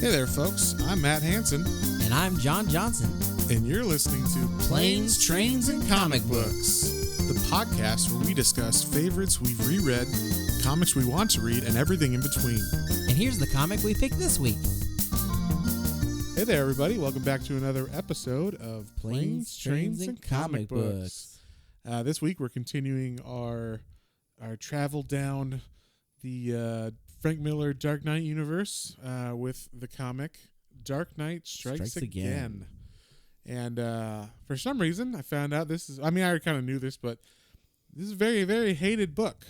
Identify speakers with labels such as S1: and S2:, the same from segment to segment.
S1: Hey there, folks. I'm Matt Hansen,
S2: And I'm John Johnson.
S1: and you're listening to Planes, Trains, and Comic Books, the podcast where we discuss favorites we've reread, comics we want to read, and everything in between.
S2: And here's the comic we picked this week.
S1: Hey there, everybody. Welcome back to another episode of Planes, Trains, and Comic Books. This week, we're continuing our travel down the Frank Miller Dark Knight universe with the comic Dark Knight Strikes Again. And for some reason, I found out this is, I already kind of knew this, but this is a very, very hated book.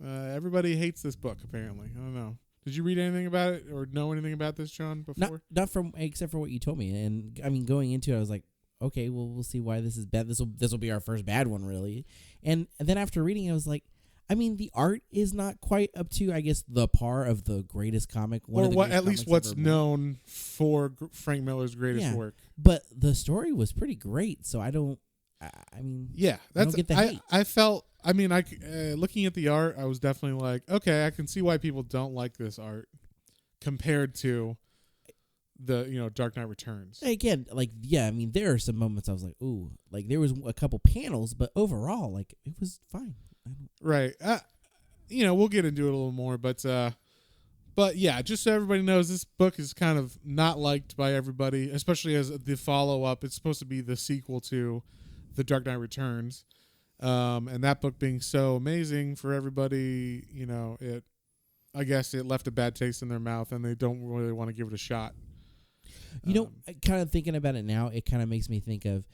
S1: Everybody hates this book, apparently. I don't know. Did you read anything about it or know anything about this, John, before?
S2: Not from except for what you told me. And I mean, going into it, I was like, okay, well, we'll see why this is bad. This will be our first bad one, really. And then after reading it, I was like, I mean, the art is not quite up to, I guess, the par of the greatest comic.
S1: Or what, at least what's known for Frank Miller's greatest work.
S2: But the story was pretty great, so I don't. I mean,
S1: yeah,
S2: I don't get the hate.
S1: I felt. I mean, looking at the art, I was definitely like, okay, I can see why people don't like this art compared to the Dark Knight Returns.
S2: Again, like, yeah, I mean, there are some moments I was like, ooh, like there was a couple panels, but overall, like, it was fine.
S1: Right. We'll get into it a little more, but yeah, just so everybody knows, this book is kind of not liked by everybody, especially as the follow-up. It's supposed to be the sequel to The Dark Knight Returns. And that book being so amazing for everybody, I guess it left a bad taste in their mouth, and they don't really want to give it a shot.
S2: Kind of thinking about it now, it kind of makes me think of,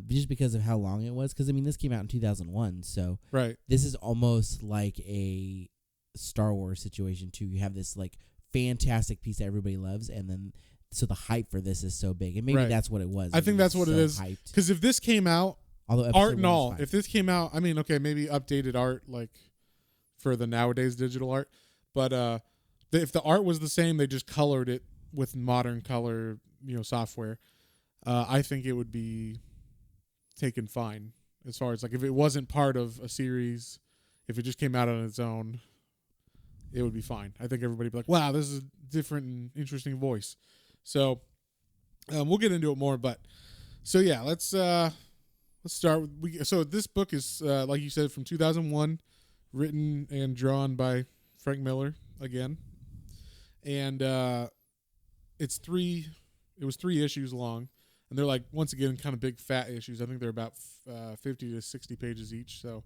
S2: just because of how long it was, because I mean, this came out in 2001, so
S1: right.
S2: This is almost like a Star Wars situation too. You have this like fantastic piece that everybody loves, and then so the hype for this is so big, and maybe that's what it was.
S1: I think that's what it is. Because if this came out, art and all, if this came out, I mean, okay, maybe updated art like for the nowadays digital art, but if the art was the same, they just colored it with modern color, software. I think it would be taken fine as far as like if it wasn't part of a series, if it just came out on its own, it would be fine. I think everybody would be like, wow, this is a different and interesting voice. So we'll get into it more, but so yeah, let's start with, so this book is like you said, from 2001, written and drawn by Frank Miller again, and it was 3 issues long. And they're like, once again, kind of big fat issues. I think they're about 50 to 60 pages each. So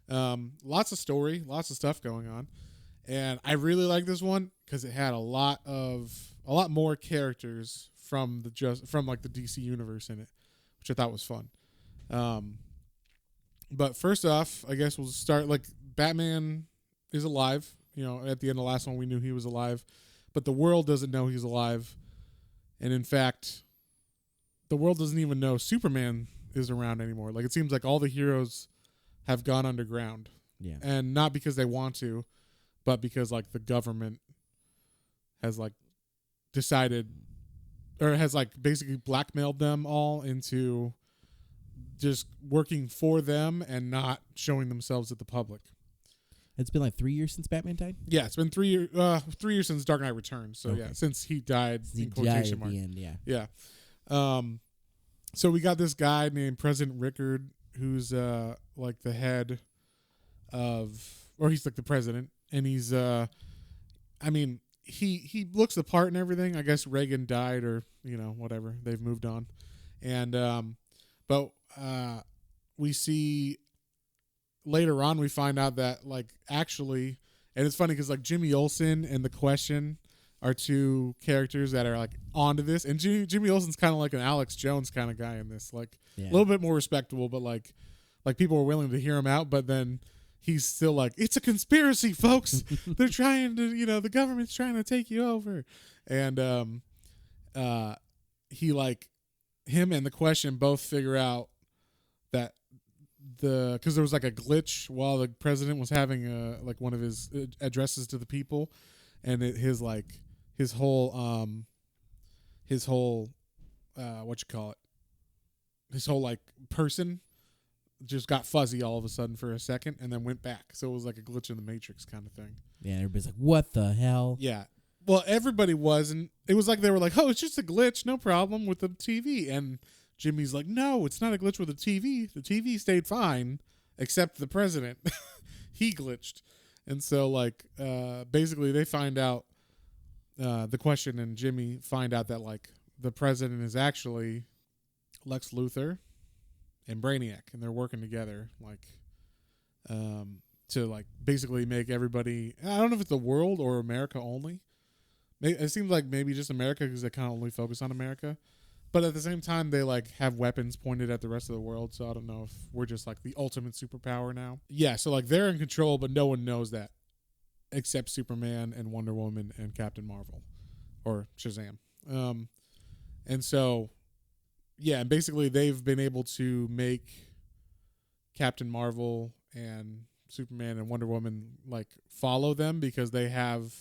S1: lots of story, lots of stuff going on. And I really like this one because it had a lot more characters from the DC universe in it, which I thought was fun. But first off, I guess we'll start like Batman is alive. At the end of the last one, we knew he was alive, but the world doesn't know he's alive. And in fact, the world doesn't even know Superman is around anymore. Like, it seems like all the heroes have gone underground.
S2: Yeah.
S1: And not because they want to, but because, like, the government has, like, decided, or has, like, basically blackmailed them all into just working for them and not showing themselves to the public.
S2: It's been like 3 years since Batman died?
S1: Yeah, it's been 3 years. 3 years since Dark Knight Returns. So, yeah, since he died, in quotation marks.
S2: At the end, yeah.
S1: Yeah. So we got this guy named President Rickard, who's like the head of, or he's like the president, and he's he looks the part and everything. I guess Reagan died, or whatever, they've moved on, and but we see later on, we find out that like actually, and it's funny because like Jimmy Olsen and The Question are 2 characters that are like onto this, and Jimmy Olsen's kind of like an Alex Jones kind of guy in this, like a little bit more respectable, but like people were willing to hear him out, but then he's still like, it's a conspiracy, folks. They're trying to, the government's trying to take you over, and he like him and The Question both figure out that because there was like a glitch while the president was having like one of his addresses to the people, and his whole like person just got fuzzy all of a sudden for a second and then went back. So it was like a glitch in the Matrix kind of thing.
S2: Yeah, everybody's like, what the hell?
S1: Yeah. Well, everybody wasn't. it was like they were like, oh, it's just a glitch, no problem with the TV. And Jimmy's like, no, it's not a glitch with the TV. The TV stayed fine, except the president. He glitched. And so, like, basically they find out the question, and Jimmy find out that, like, the president is actually Lex Luthor and Brainiac, and they're working together, like, to, like, basically make everybody, I don't know if it's the world or America only. It seems like maybe just America because they kind of only focus on America. But at the same time, they, like, have weapons pointed at the rest of the world, so I don't know if we're just, like, the ultimate superpower now. Yeah, so, like, they're in control, but no one knows that except Superman and Wonder Woman and Captain Marvel. Or Shazam. And so, yeah, and basically they've been able to make Captain Marvel and Superman and Wonder Woman, like, follow them because they have,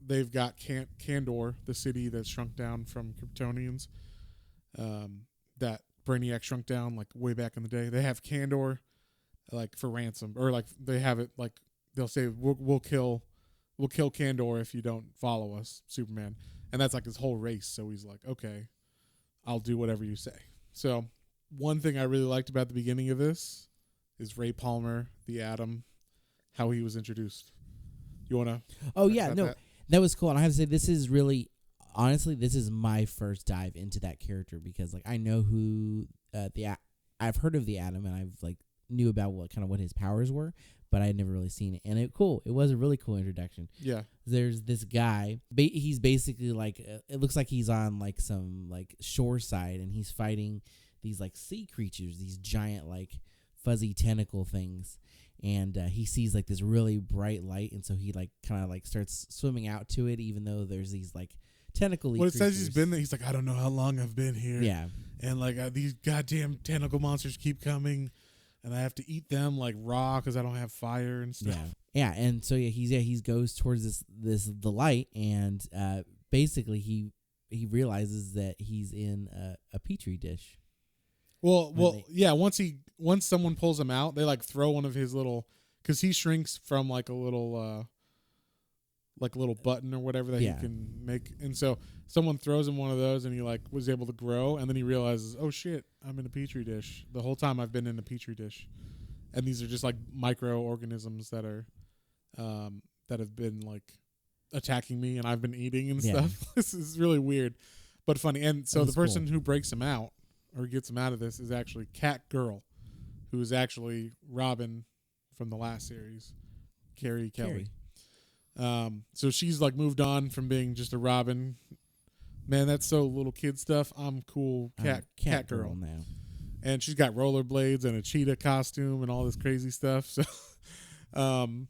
S1: they've got Kandor, the city that's shrunk down from Kryptonians, that Brainiac shrunk down, like, way back in the day. They have Kandor, like, for ransom, or, like, they have it, like, they'll say, we'll kill Kandor if you don't follow us, Superman. And that's, like, his whole race. So he's like, okay, I'll do whatever you say. So one thing I really liked about the beginning of this is Ray Palmer, the Atom, how he was introduced. You want to?
S2: Oh, yeah. No, that was cool. And I have to say, this is really, honestly, this is my first dive into that character because, like, I know who I've heard of the Atom, and I've, like, knew about what his powers were, but I had never really seen it. And it was a really cool introduction.
S1: Yeah.
S2: There's this guy, he's basically like, it looks like he's on, like, some, like, shore side, and he's fighting these, like, sea creatures, these giant, like, fuzzy tentacle things. And he sees, like, this really bright light, and so he, like, kind of, like, starts swimming out to it, even though there's these, like, tentacle-y
S1: Well, it
S2: creatures.
S1: says he's been there. He's like, I don't know how long I've been here.
S2: Yeah.
S1: And, like, these goddamn tentacle monsters keep coming, and I have to eat them, like, raw because I don't have fire and stuff.
S2: Yeah. And so he goes towards the light, and basically he realizes that he's in a petri dish.
S1: Well, yeah. Once someone pulls him out, they, like, throw one of his little, because he shrinks from, like, a little button or whatever that he can make, and so someone throws him one of those, and he, like, was able to grow, and then he realizes, oh shit, I'm in a petri dish. The whole time I've been in a petri dish, and these are just, like, microorganisms that are, that have been, like, attacking me, and I've been eating and stuff. This is really weird, but funny. And so the person who breaks him out or gets him out of this is actually Catgirl, who is actually Robin from the last series, Carrie Kelly. So she's, like, moved on from being just a Robin. Man, that's so little kid stuff. I'm cool. Catgirl
S2: now.
S1: And she's got rollerblades and a cheetah costume and all this crazy stuff. So, and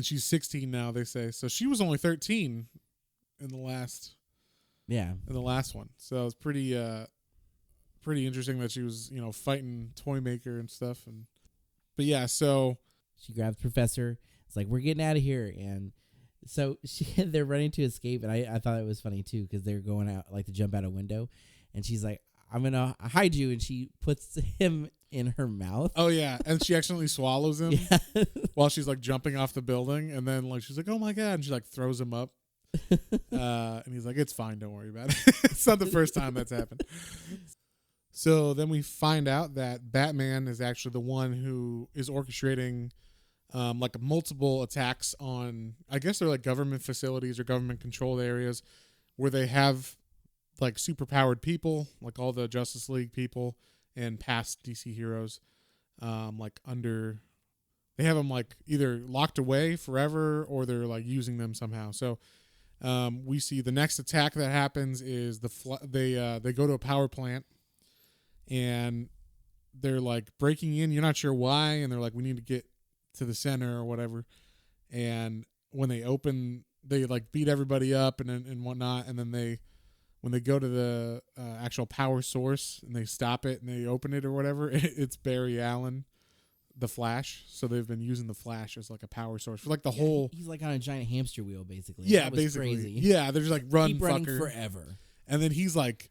S1: she's 16 now, they say. So she was only 13 in the last one. So it's pretty interesting that she was, fighting Toymaker and stuff. But yeah, so
S2: she grabs Professor. It's like, we're getting out of here. And so they're running to escape. And I thought it was funny, too, because they're going out, like, to jump out a window. And she's like, I'm going to hide you. And she puts him in her mouth.
S1: Oh, yeah. And she accidentally swallows him while she's, like, jumping off the building. And then, like, she's like, oh, my God. And she, like, throws him up. And he's like, it's fine. Don't worry about it. It's not the first time that's happened. So then we find out that Batman is actually the one who is orchestrating like, multiple attacks on, I guess they're, like, government facilities or government controlled areas where they have, like, superpowered people, like all the Justice League people and past DC heroes, like, they have them, like, either locked away forever or they're, like, using them somehow. So we see the next attack that happens is they go to a power plant and they're, like, breaking in. You're not sure why, and they're like, we need to get to the center or whatever. And when they open, they, like, beat everybody up and whatnot. And then when they go to the actual power source and they stop it and they open it or whatever, it's Barry Allen, the Flash. So they've been using the Flash as, like, a power source for, like, the whole.
S2: He's, like, on a giant hamster wheel, basically.
S1: Yeah, basically. Crazy. Yeah, they're just like, run,
S2: keep
S1: fucker.
S2: running forever.
S1: And then he's like,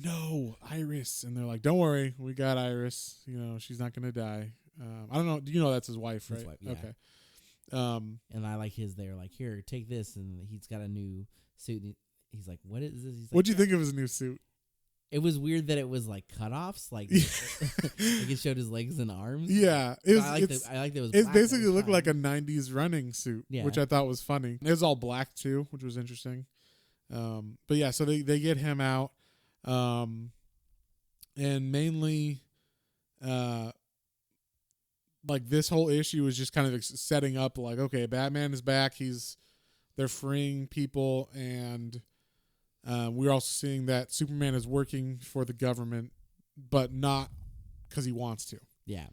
S1: no, Iris. And they're like, don't worry, we got Iris. She's not gonna die. I don't know. Do you know that's his wife, right?
S2: His wife, yeah.
S1: Okay.
S2: And I like his. They're like, here, take this, and he's got a new suit. And he's like, what is this? He's
S1: What'd you
S2: like,
S1: think of his new suit?
S2: It was weird that it was like cutoffs, like like it showed his legs and arms.
S1: Yeah,
S2: I like that it was.
S1: It basically looked like a '90s running suit,
S2: yeah.
S1: which I thought was funny. It was all black too, which was interesting. But yeah, so they get him out, and mainly, like this whole issue is just kind of setting up like, okay, Batman is back. They're freeing people, and we're also seeing that Superman is working for the government, but not because he wants to.
S2: Yeah.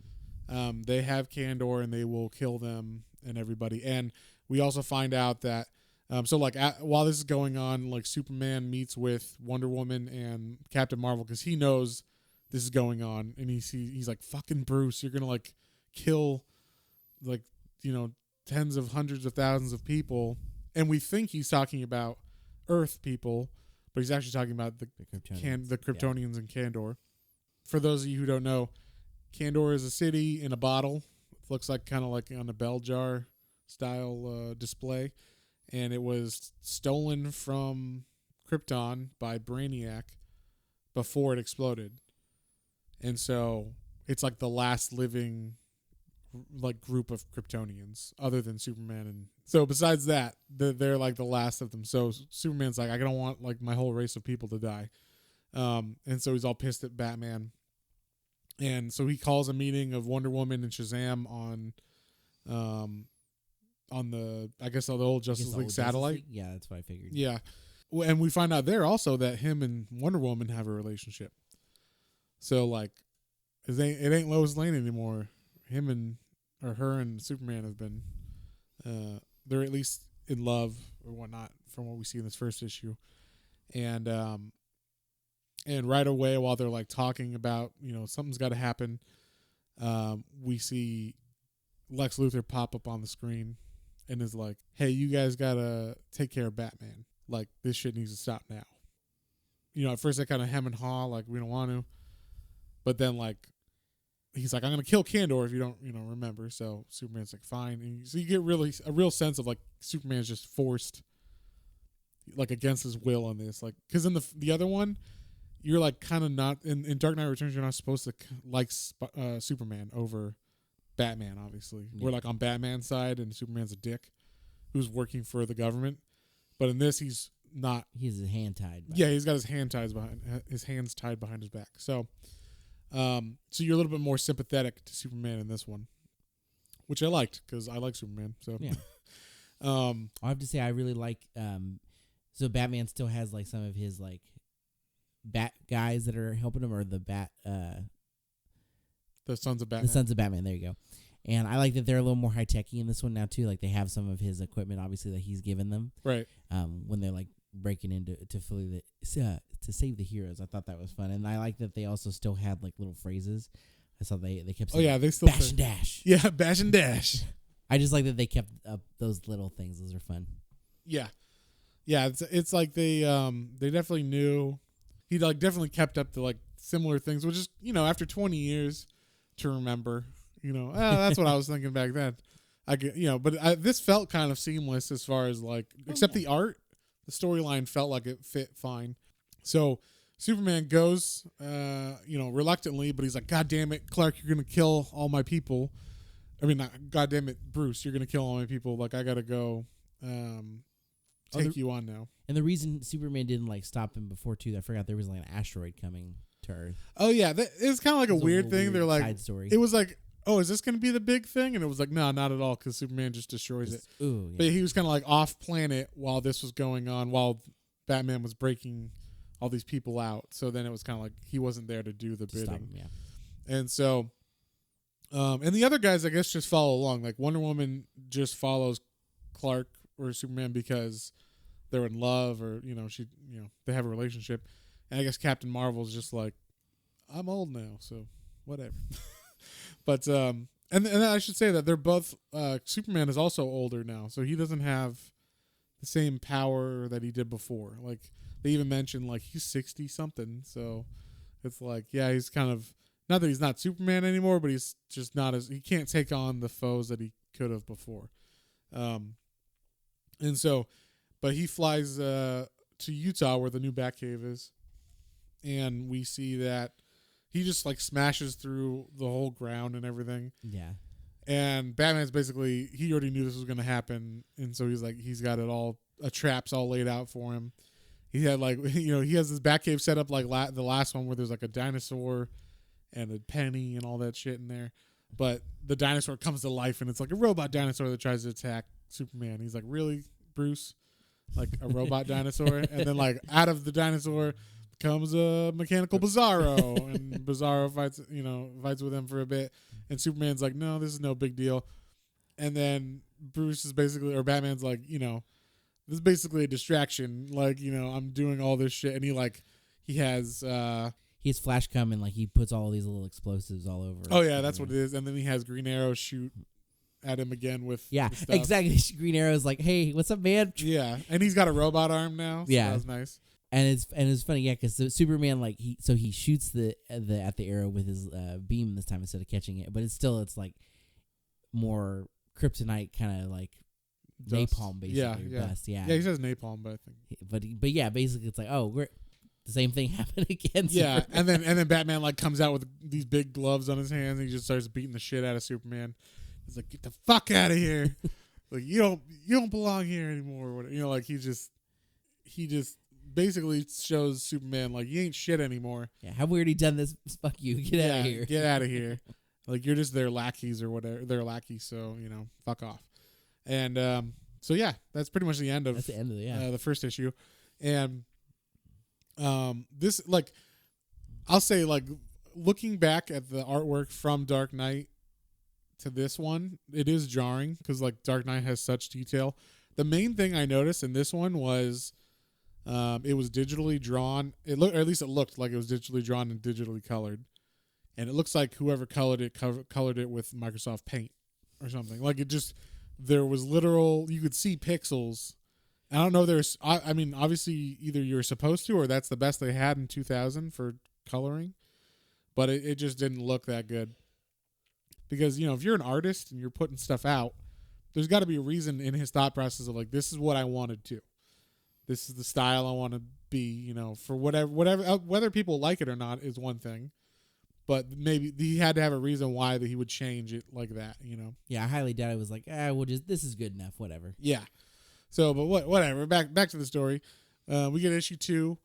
S1: They have Kandor, and they will kill them and everybody. And we also find out that, while this is going on, like Superman meets with Wonder Woman and Captain Marvel because he knows this is going on, and he's like, fucking Bruce, you're gonna like kill like, tens of hundreds of thousands of people. And we think he's talking about Earth people, but he's actually talking about the Kryptonians and Kandor. For those of you who don't know, Kandor is a city in a bottle. It looks like kind of like on a bell jar style display. And it was stolen from Krypton by Brainiac before it exploded. And so it's like the last living like group of Kryptonians other than Superman. And so besides that, they're like the last of them. So Superman's like, I don't want like my whole race of people to die. And so he's all pissed at Batman. And so he calls a meeting of Wonder Woman and Shazam on the, I guess, the old Justice League satellite.
S2: Yeah, that's what I figured.
S1: Yeah. And we find out there also that him and Wonder Woman have a relationship. So like, it ain't Lois Lane anymore. Her and Superman have been, they're at least in love or whatnot from what we see in this first issue. And right away, while they're like talking about, something's got to happen, we see Lex Luthor pop up on the screen and is like, hey, you guys got to take care of Batman. Like, this shit needs to stop now. At first I kind of hem and haw, like, we don't want to. But then, like, he's like, I'm going to kill Kandor if you don't, remember. So Superman's like, fine. And so you get a real sense of like Superman's just forced, like against his will on this. Like, because in the other one, you're like kind of not, in Dark Knight Returns, you're not supposed to like Superman over Batman, obviously. Yeah. We're like on Batman's side and Superman's a dick who's working for the government. But in this, he's not.
S2: He's his hand tied.
S1: Yeah, he's got his hands tied behind his back. So you're a little bit more sympathetic to Superman in this one, which I liked because I like Superman. So
S2: yeah, I have to say I really like. So Batman still has like some of his like bat guys that are helping him, or the
S1: Sons of Batman.
S2: The Sons of Batman. There you go. And I like that they're a little more high techy in this one now too. Like they have some of his equipment, obviously, that he's given them.
S1: Right.
S2: When they're like breaking into to save the heroes. I thought that was fun, and I like that they also still had like little phrases. I saw they kept saying,
S1: they still
S2: bash and dash.
S1: Yeah, bash and dash.
S2: I just like that they kept up those little things. Those are fun.
S1: Yeah, it's like they definitely knew. He like definitely kept up to like similar things, which is after 20 years to remember. That's what I was thinking back then. I get but this felt kind of seamless as far as like except the art. The storyline felt like it fit fine. So Superman goes, reluctantly, but he's like, God damn it, Clark, you're going to kill all my people. I mean, God damn it, Bruce, you're going to kill all my people. Like, I got to go take you on now.
S2: And the reason Superman didn't, like, stop him before, too, I forgot there was, like, an asteroid coming to Earth.
S1: Oh, yeah. It's kind of like a weird thing. They're like,
S2: side story.
S1: It was like, oh, is this going to be the big thing? And it was like, no, not at all, because Superman just destroys it.
S2: Ooh, yeah.
S1: But he was kind of like off planet while this was going on, while Batman was breaking all these people out. So then it was kind of like he wasn't there to do the bidding.
S2: Stop him, yeah.
S1: And so, and the other guys, I guess, just follow along. Like Wonder Woman just follows Clark or Superman because they're in love, or they have a relationship. And I guess Captain Marvel's just like, I'm old now, so whatever. But and I should say that they're both. Superman is also older now, so he doesn't have the same power that he did before. Like they even mentioned, like he's 60 something, so it's like, yeah, he's kind of not that he's not Superman anymore, but he's just not as he can't take on the foes that he could have before. And so, but he flies to Utah where the new Batcave is, and we see that he just like smashes through the whole ground and everything.
S2: Yeah.
S1: And Batman's basically, he already knew this was going to happen, and so he's got it all, traps all laid out for him. He had like, he has this Batcave set up like the last one where there's like a dinosaur and a penny and all that shit in there. But the dinosaur comes to life, and it's like a robot dinosaur that tries to attack Superman. He's like, really, Bruce? Like a robot dinosaur? And then like out of the dinosaur comes a mechanical Bizarro, and Bizarro fights with him for a bit. And Superman's like, no, this is no big deal. And then Bruce is basically, or Batman's like, this is basically a distraction. Like, I'm doing all this shit. And he has
S2: Flash come and like he puts all these little explosives all over.
S1: Oh yeah, that's what it is. And then he has Green Arrow shoot at him again with
S2: exactly. Green Arrow's like, hey, what's up, man?
S1: Yeah, and he's got a robot arm now. So that was nice.
S2: And it's funny, yeah, because Superman like he shoots at the arrow with his beam this time instead of catching it, but it's like more kryptonite kind of like dust. Napalm basically. Dust, yeah.
S1: He says napalm, but I think.
S2: But yeah, basically it's like, oh, we're the same thing happened again.
S1: Yeah, Superman. and then Batman like comes out with these big gloves on his hands, and he just starts beating the shit out of Superman. He's like, get the fuck out of here! Like you don't belong here anymore. Like he just basically shows Superman like you ain't shit anymore.
S2: Yeah, have we already done this? Fuck you, get out of here.
S1: Get out of here. Like you're just their lackeys or whatever. They're lackeys, so fuck off. And so yeah, that's pretty much the end of the first issue. And this, like, I'll say, like, looking back at the artwork from Dark Knight to this one, it is jarring because like Dark Knight has such detail. The main thing I noticed in this one was it was digitally drawn. It looked like it was digitally drawn and digitally colored, and it looks like whoever colored it with Microsoft Paint or something. Like there was literal, you could see pixels. I don't know. I mean, obviously, either you're supposed to, or that's the best they had in 2000 for coloring, but it just didn't look that good. Because if you're an artist and you're putting stuff out, there's got to be a reason in his thought process of like, this is what I want to do. This is the style I want to be. For whatever, whether people like it or not is one thing, but maybe he had to have a reason why that he would change it like that.
S2: Yeah, I highly doubt it was like, this is good enough. Whatever.
S1: Yeah. So, but whatever. Back to the story. We get issue 2.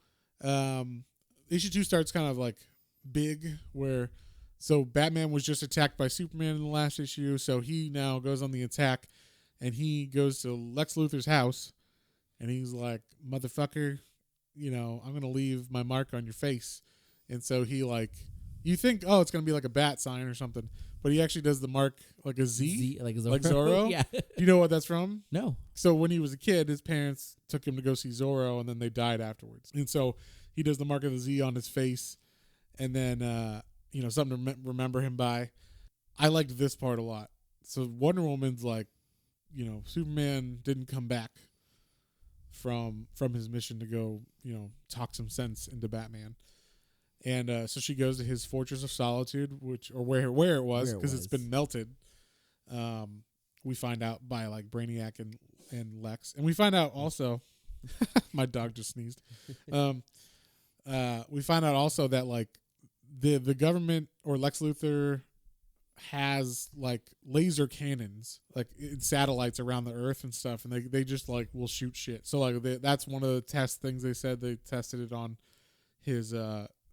S1: Issue 2 starts kind of like big, so Batman was just attacked by Superman in the last issue, so he now goes on the attack, and he goes to Lex Luthor's house, and he's like, motherfucker, I'm gonna leave my mark on your face, and so he like, you think, oh, it's gonna be like a bat sign or something. But he actually does the mark like a Z
S2: like Zorro.
S1: Like Zorro.
S2: Yeah.
S1: Do you know what that's from?
S2: No.
S1: So when he was a kid, his parents took him to go see Zorro, and then they died afterwards. And so he does the mark of the Z on his face, and then something to remember him by. I liked this part a lot. So Wonder Woman's like, Superman didn't come back from his mission to go, talk some sense into Batman. And so she goes to his Fortress of Solitude, where it was, because it's been melted. We find out by like Brainiac and Lex, and we find out also, my dog just sneezed. We find out also that like the government or Lex Luthor has like laser cannons like in satellites around the Earth and stuff, and they just like will shoot shit. So like that's one of the test things they said they tested it on his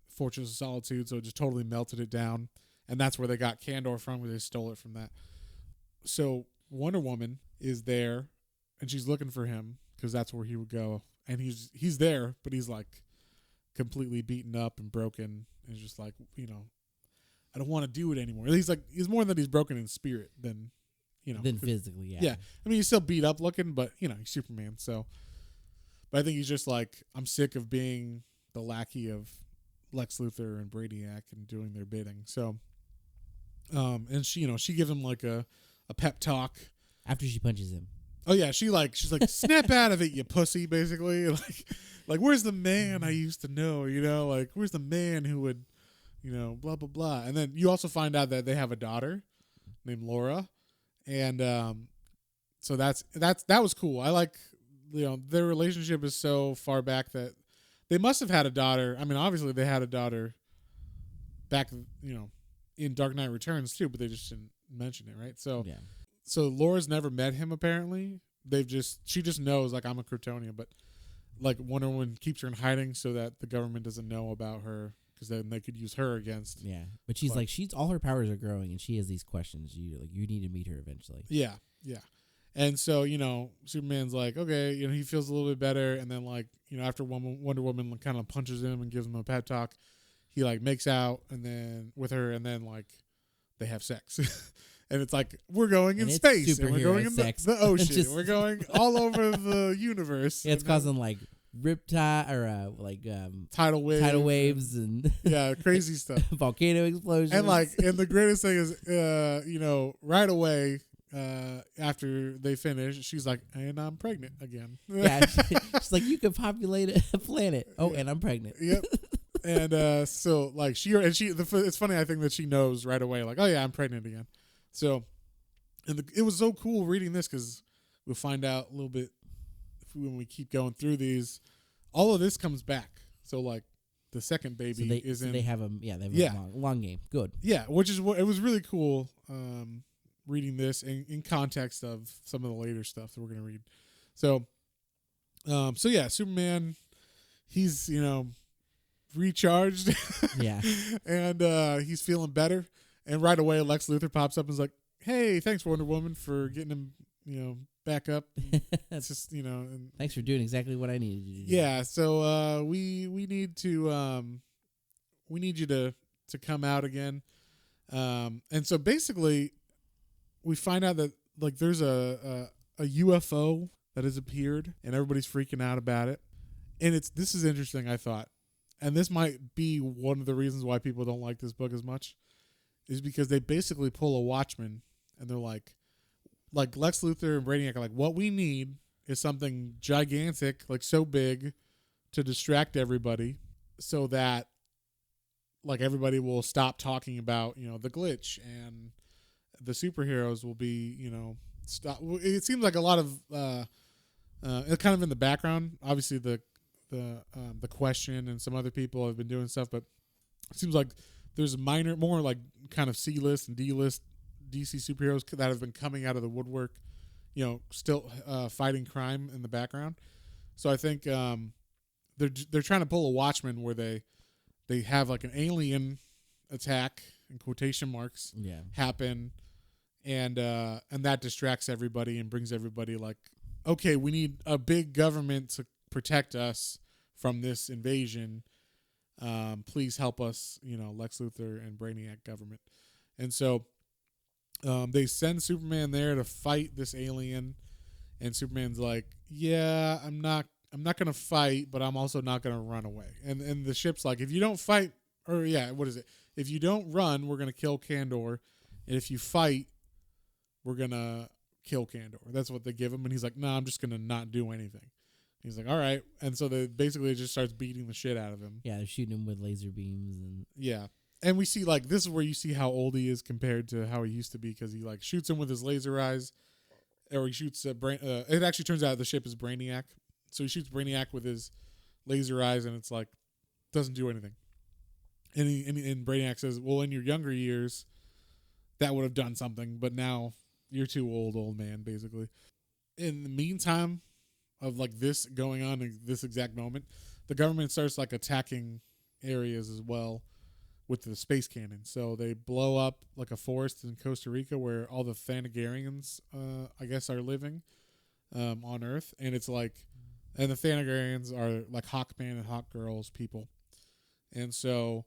S1: Fortress of Solitude, so it just totally melted it down, and that's where they got Kandor from, where they stole it from that. So Wonder Woman is there, and she's looking for him because that's where he would go, and he's there, but he's like completely beaten up and broken, and just like, I don't want to do it anymore. He's more than he's broken in spirit than
S2: than physically. Yeah.
S1: Yeah, I mean, he's still beat up looking, but he's Superman. So, but I think he's just like, I'm sick of being the lackey of Lex Luthor and Brainiac and doing their bidding. So, and she gives him like a pep talk
S2: after she punches him.
S1: Oh yeah, she's like, snap out of it, you pussy, basically. Like where's the man I used to know? Like where's the man who would, blah blah blah. And then you also find out that they have a daughter named Laura, and So that was cool. I like, their relationship is so far back that they must have had a daughter. I mean, obviously they had a daughter back, in Dark Knight Returns too, but they just didn't mention it, right? So, so Laura's never met him apparently. She just knows, like, I'm a Kryptonian, but like Wonder Woman keeps her in hiding so that the government doesn't know about her, because then they could use her against.
S2: Yeah, but she's like she's all her powers are growing, and she has these questions. You need to meet her eventually.
S1: Yeah. And so, Superman's like, okay, he feels a little bit better. And then, like, after Wonder Woman kind of punches him and gives him a pep talk, he, like, makes out with her, and then, like, they have sex. And it's like, we're going in space, and we're going in the ocean. We're going all over the universe.
S2: Yeah, it's causing, like, riptide or
S1: tidal
S2: waves and
S1: crazy stuff.
S2: Volcano explosions.
S1: And, like, and the greatest thing is, right away, after they finish, she's like, and I'm pregnant again.
S2: Yeah, she's like, you could populate a planet. Oh, and I'm pregnant.
S1: Yep. And so, like, it's funny, I think that she knows right away, like, oh yeah, I'm pregnant again. So, and it was so cool reading this, because we'll find out a little bit when we keep going through these. All of this comes back. So, like, the second baby
S2: they have a long game. Good.
S1: Yeah, which is what it was really cool. Reading this in context of some of the later stuff that we're going to read. So Superman, he's, recharged.
S2: Yeah.
S1: And he's feeling better. And right away, Lex Luthor pops up and is like, hey, thanks, Wonder Woman, for getting him, back up. It's just, and
S2: thanks for doing exactly what I needed you to do.
S1: Yeah. So we need you to come out again. And so basically, we find out that, like, there's a UFO that has appeared, and everybody's freaking out about it. And this is interesting, I thought, and this might be one of the reasons why people don't like this book as much, is because they basically pull a Watchman, and they're like Lex Luthor and Brainiac are like, what we need is something gigantic, like so big, to distract everybody, so that, like, everybody will stop talking about, the glitch, and the superheroes will be, stop. It seems like a lot of kind of in the background. Obviously, the Question and some other people have been doing stuff, but it seems like there's more like kind of C-list and D-list DC superheroes that have been coming out of the woodwork, still fighting crime in the background. So I think they're trying to pull a Watchmen where they have, like, an alien attack in quotation marks happen. And that distracts everybody and brings everybody, like, okay, we need a big government to protect us from this invasion. Please help us, Lex Luthor and Brainiac government. And so they send Superman there to fight this alien, and Superman's like, yeah, I'm not going to fight, but I'm also not going to run away. And the ship's like, if you don't fight, what is it? If you don't run, we're going to kill Kandor. And if you fight, we're going to kill Kandor. That's what they give him. And he's like, no, I'm just going to not do anything. He's like, all right. And so they basically just starts beating the shit out of him.
S2: Yeah, they're shooting him with laser beams.
S1: And we see, like, this is where you see how old he is compared to how he used to be, because he, like, shoots him with his laser eyes, or he shoots it actually turns out the ship is Brainiac. So he shoots Brainiac with his laser eyes, and it's like, doesn't do anything. And Brainiac says, well, in your younger years, that would have done something, but now you're too old man, basically. In the meantime of, like, this going on in this exact moment, the government starts, like, attacking areas as well with the space cannon. So they blow up, like, a forest in Costa Rica where all the Thanagarians, I guess, are living on Earth. And it's like, and the Thanagarians are, like, Hawkman and Hawkgirl's people. And so,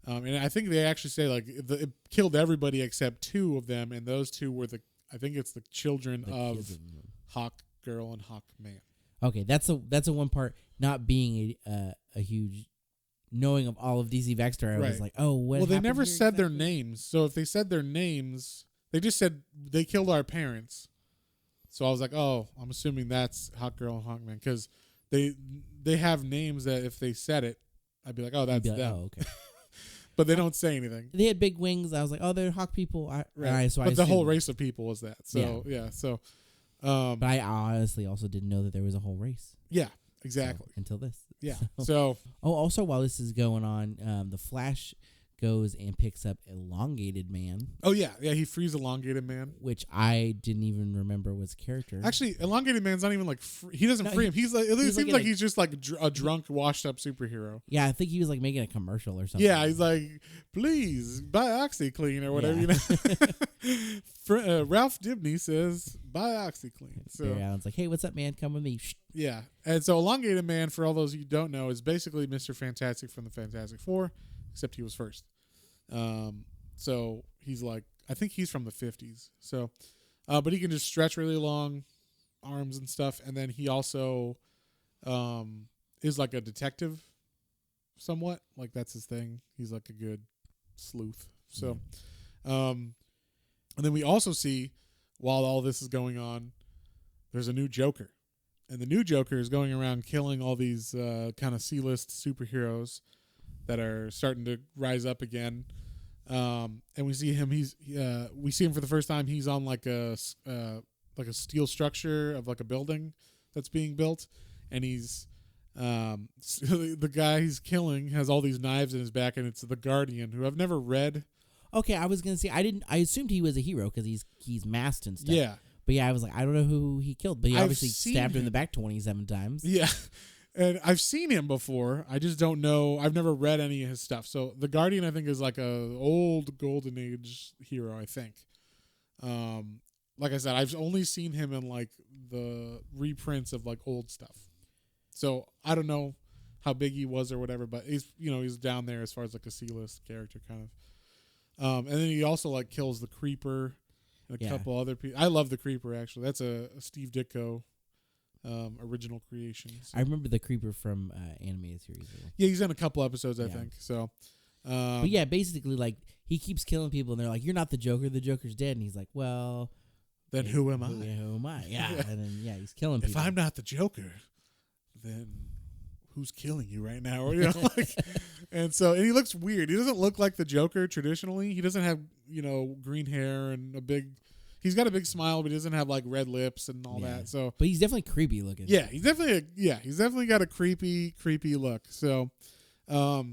S1: and I think they actually say, like, it killed everybody except two of them, and those two were I think it's the children of Hawkgirl and Hawkman.
S2: Okay, that's a one part. Not being a huge knowing of all of DC backstory, I was like, oh, what?
S1: Well, they never said their names. So if they said their names, they just said they killed our parents. So I was like, oh, I'm assuming that's Hawkgirl and Hawkman, because they have names that if they said it, I'd be like, oh, that's them. Oh, okay. But they don't say anything.
S2: They had big wings. I was like, oh, they're Hawk people.
S1: But the whole race of people was that. So yeah. So
S2: But I honestly also didn't know that there was a whole race.
S1: Yeah, exactly.
S2: Until this.
S1: Yeah. So.
S2: Also while this is going on, the Flash goes and picks up Elongated Man.
S1: Oh yeah, he frees Elongated Man,
S2: which I didn't even remember was a character.
S1: Actually, Elongated Man's not even like he doesn't free him. He's like, it seems like he's just like a drunk, washed up superhero.
S2: Yeah, I think he was like making a commercial or something.
S1: Yeah, he's like, please buy OxyClean or whatever. Ralph Dibny says buy OxyClean. So
S2: Barry Allen's like, hey, what's up, man? Come with me.
S1: Yeah, and so Elongated Man, for all those you don't know, is basically Mr. Fantastic from the Fantastic Four, except he was first. So he's like, I think he's from the 50s. So, but he can just stretch really long arms and stuff. And then he also, is like a detective somewhat. Like that's his thing. He's like a good sleuth. So, and then we also see while all this is going on, there's a new Joker. And the new Joker is going around killing all these, kind of C-list superheroes that are starting to rise up again, and we see him. We see him for the first time. He's on like a steel structure of like a building that's being built, and he's the guy he's killing has all these knives in his back, and it's the Guardian, who I've never read.
S2: Okay, I was gonna say I assumed he was a hero because he's masked and stuff.
S1: Yeah,
S2: but yeah, I was like, I don't know who he killed, but he obviously stabbed him in the back 27 times.
S1: Yeah. And I've seen him before. I just don't know. I've never read any of his stuff. So the Guardian, I think, is like a old Golden Age hero, I think. Like I said, I've only seen him in like the reprints of like old stuff. So I don't know how big he was or whatever, but he's down there as far as like a C-list character kind of. And then he also like kills the Creeper and a couple other people. I love the Creeper, actually. That's a Steve Ditko original creation. So.
S2: I remember the Creeper from animated series.
S1: Yeah, he's in a couple episodes, I think. So,
S2: but yeah, basically, like he keeps killing people, and they're like, "You're not the Joker. The Joker's dead." And he's like, "Well,
S1: then who am I?
S2: Who am I?" Yeah, and then he's killing people.
S1: If I'm not the Joker, then who's killing you right now? Or, and he looks weird. He doesn't look like the Joker traditionally. He doesn't have green hair and a big. He's got a big smile, but he doesn't have like red lips and all that. So,
S2: but he's definitely creepy looking.
S1: Yeah, he's definitely got a creepy look. So,
S2: so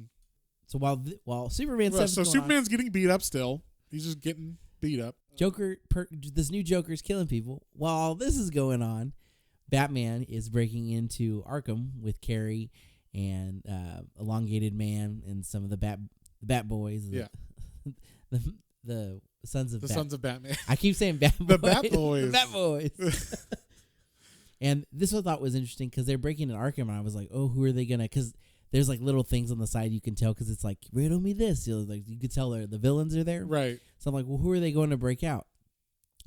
S2: while Superman's
S1: Superman's getting beat up still. He's just getting beat up.
S2: This new Joker's killing people. While this is going on, Batman is breaking into Arkham with Carrie and Elongated Man and some of the Bat Boys.
S1: Yeah.
S2: The Sons of
S1: Batman.
S2: I keep saying Bat Boys.
S1: The Bat Boys.
S2: The Bat Boys. And this I thought was interesting because they're breaking into Arkham, and I was like, oh, who are they gonna? Because there's like little things on the side you can tell because it's like, riddle me this. Like you could tell the villains are there,
S1: right? So
S2: I'm like, well, who are they going to break out?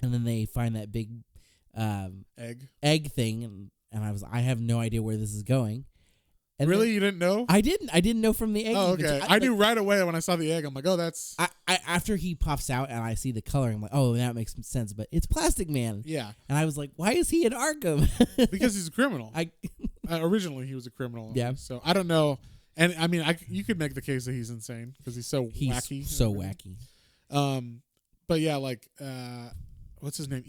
S2: And then they find that big egg thing, and I have no idea where this is going. And
S1: really, you didn't know?
S2: I didn't know from the egg.
S1: Oh, okay. I knew right away when I saw the egg. I'm like, oh, that's.
S2: I after he pops out and I see the coloring, I'm like, oh, that makes sense. But it's Plastic Man.
S1: Yeah.
S2: And I was like, why is he in Arkham?
S1: Because he's a criminal. Originally, he was a criminal.
S2: Yeah.
S1: So I don't know. And I mean, you could make the case that he's insane because he's wacky.
S2: So wacky.
S1: But yeah, like, what's his name?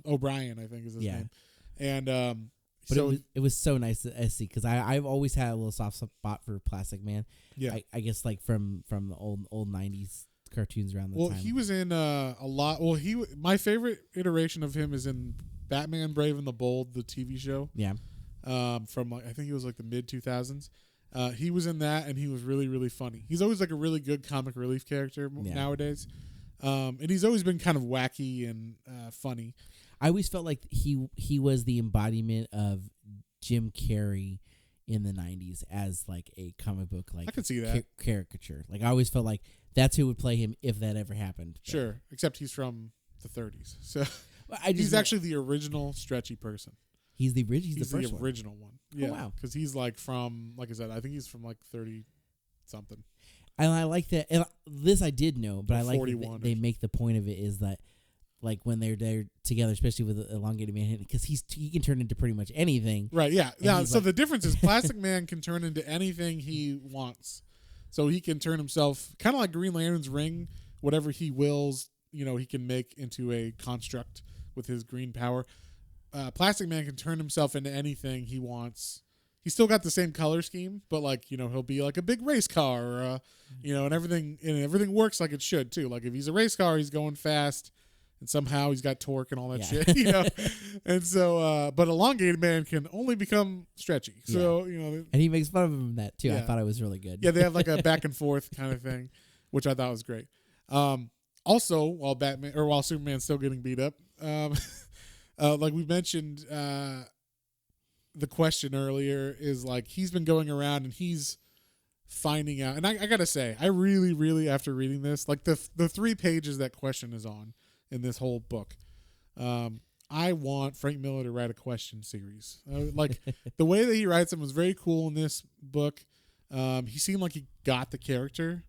S1: O'Brien, I think is his name. And
S2: but it was so nice to see because I've always had a little soft spot for Plastic Man.
S1: Yeah,
S2: I guess like from the old 90s cartoons around the time.
S1: Well, he was in a lot. Well, my favorite iteration of him is in Batman: Brave and the Bold, the TV show.
S2: Yeah.
S1: From I think it was like the mid 2000s. He was in that, and he was really, really funny. He's always like a really good comic relief character nowadays. And he's always been kind of wacky and funny.
S2: I always felt like he was the embodiment of Jim Carrey in the 90s as like a comic book like
S1: I could see that
S2: caricature. Like I always felt like that's who would play him if that ever happened. But
S1: sure, except he's from the 30s, so
S2: he's
S1: actually the original stretchy person.
S2: He's the
S1: original one. Yeah,
S2: oh, wow.
S1: Because he's like from, like I said, I think he's from like 30 something.
S2: And I like that. And this I did know, but I like that they make the point of it is that. Like when they're together, especially with Elongated Man, because he can turn into pretty much anything.
S1: Right, yeah. Yeah. So the difference is Plastic Man can turn into anything he wants. So he can turn himself, kind of like Green Lantern's ring, whatever he wills, he can make into a construct with his green power. Plastic Man can turn himself into anything he wants. He's still got the same color scheme, but like, you know, he'll be like a big race car, or you know, and everything works like it should too. Like if he's a race car, he's going fast, and somehow he's got torque and all that shit, you know. And so, but Elongated Man can only become stretchy. So you know,
S2: and he makes fun of him in that too. I thought it was really good.
S1: Yeah, they have like a back and forth kind of thing, which I thought was great. Also, while Superman's still getting beat up, like we mentioned. The question earlier is like he's been going around and he's finding out, and I gotta say, I really, really, after reading this, like the 3 pages that question is on in this whole book, I want Frank Miller to write a question series. Like the way that he writes them was very cool in this book. He seemed like he got the character,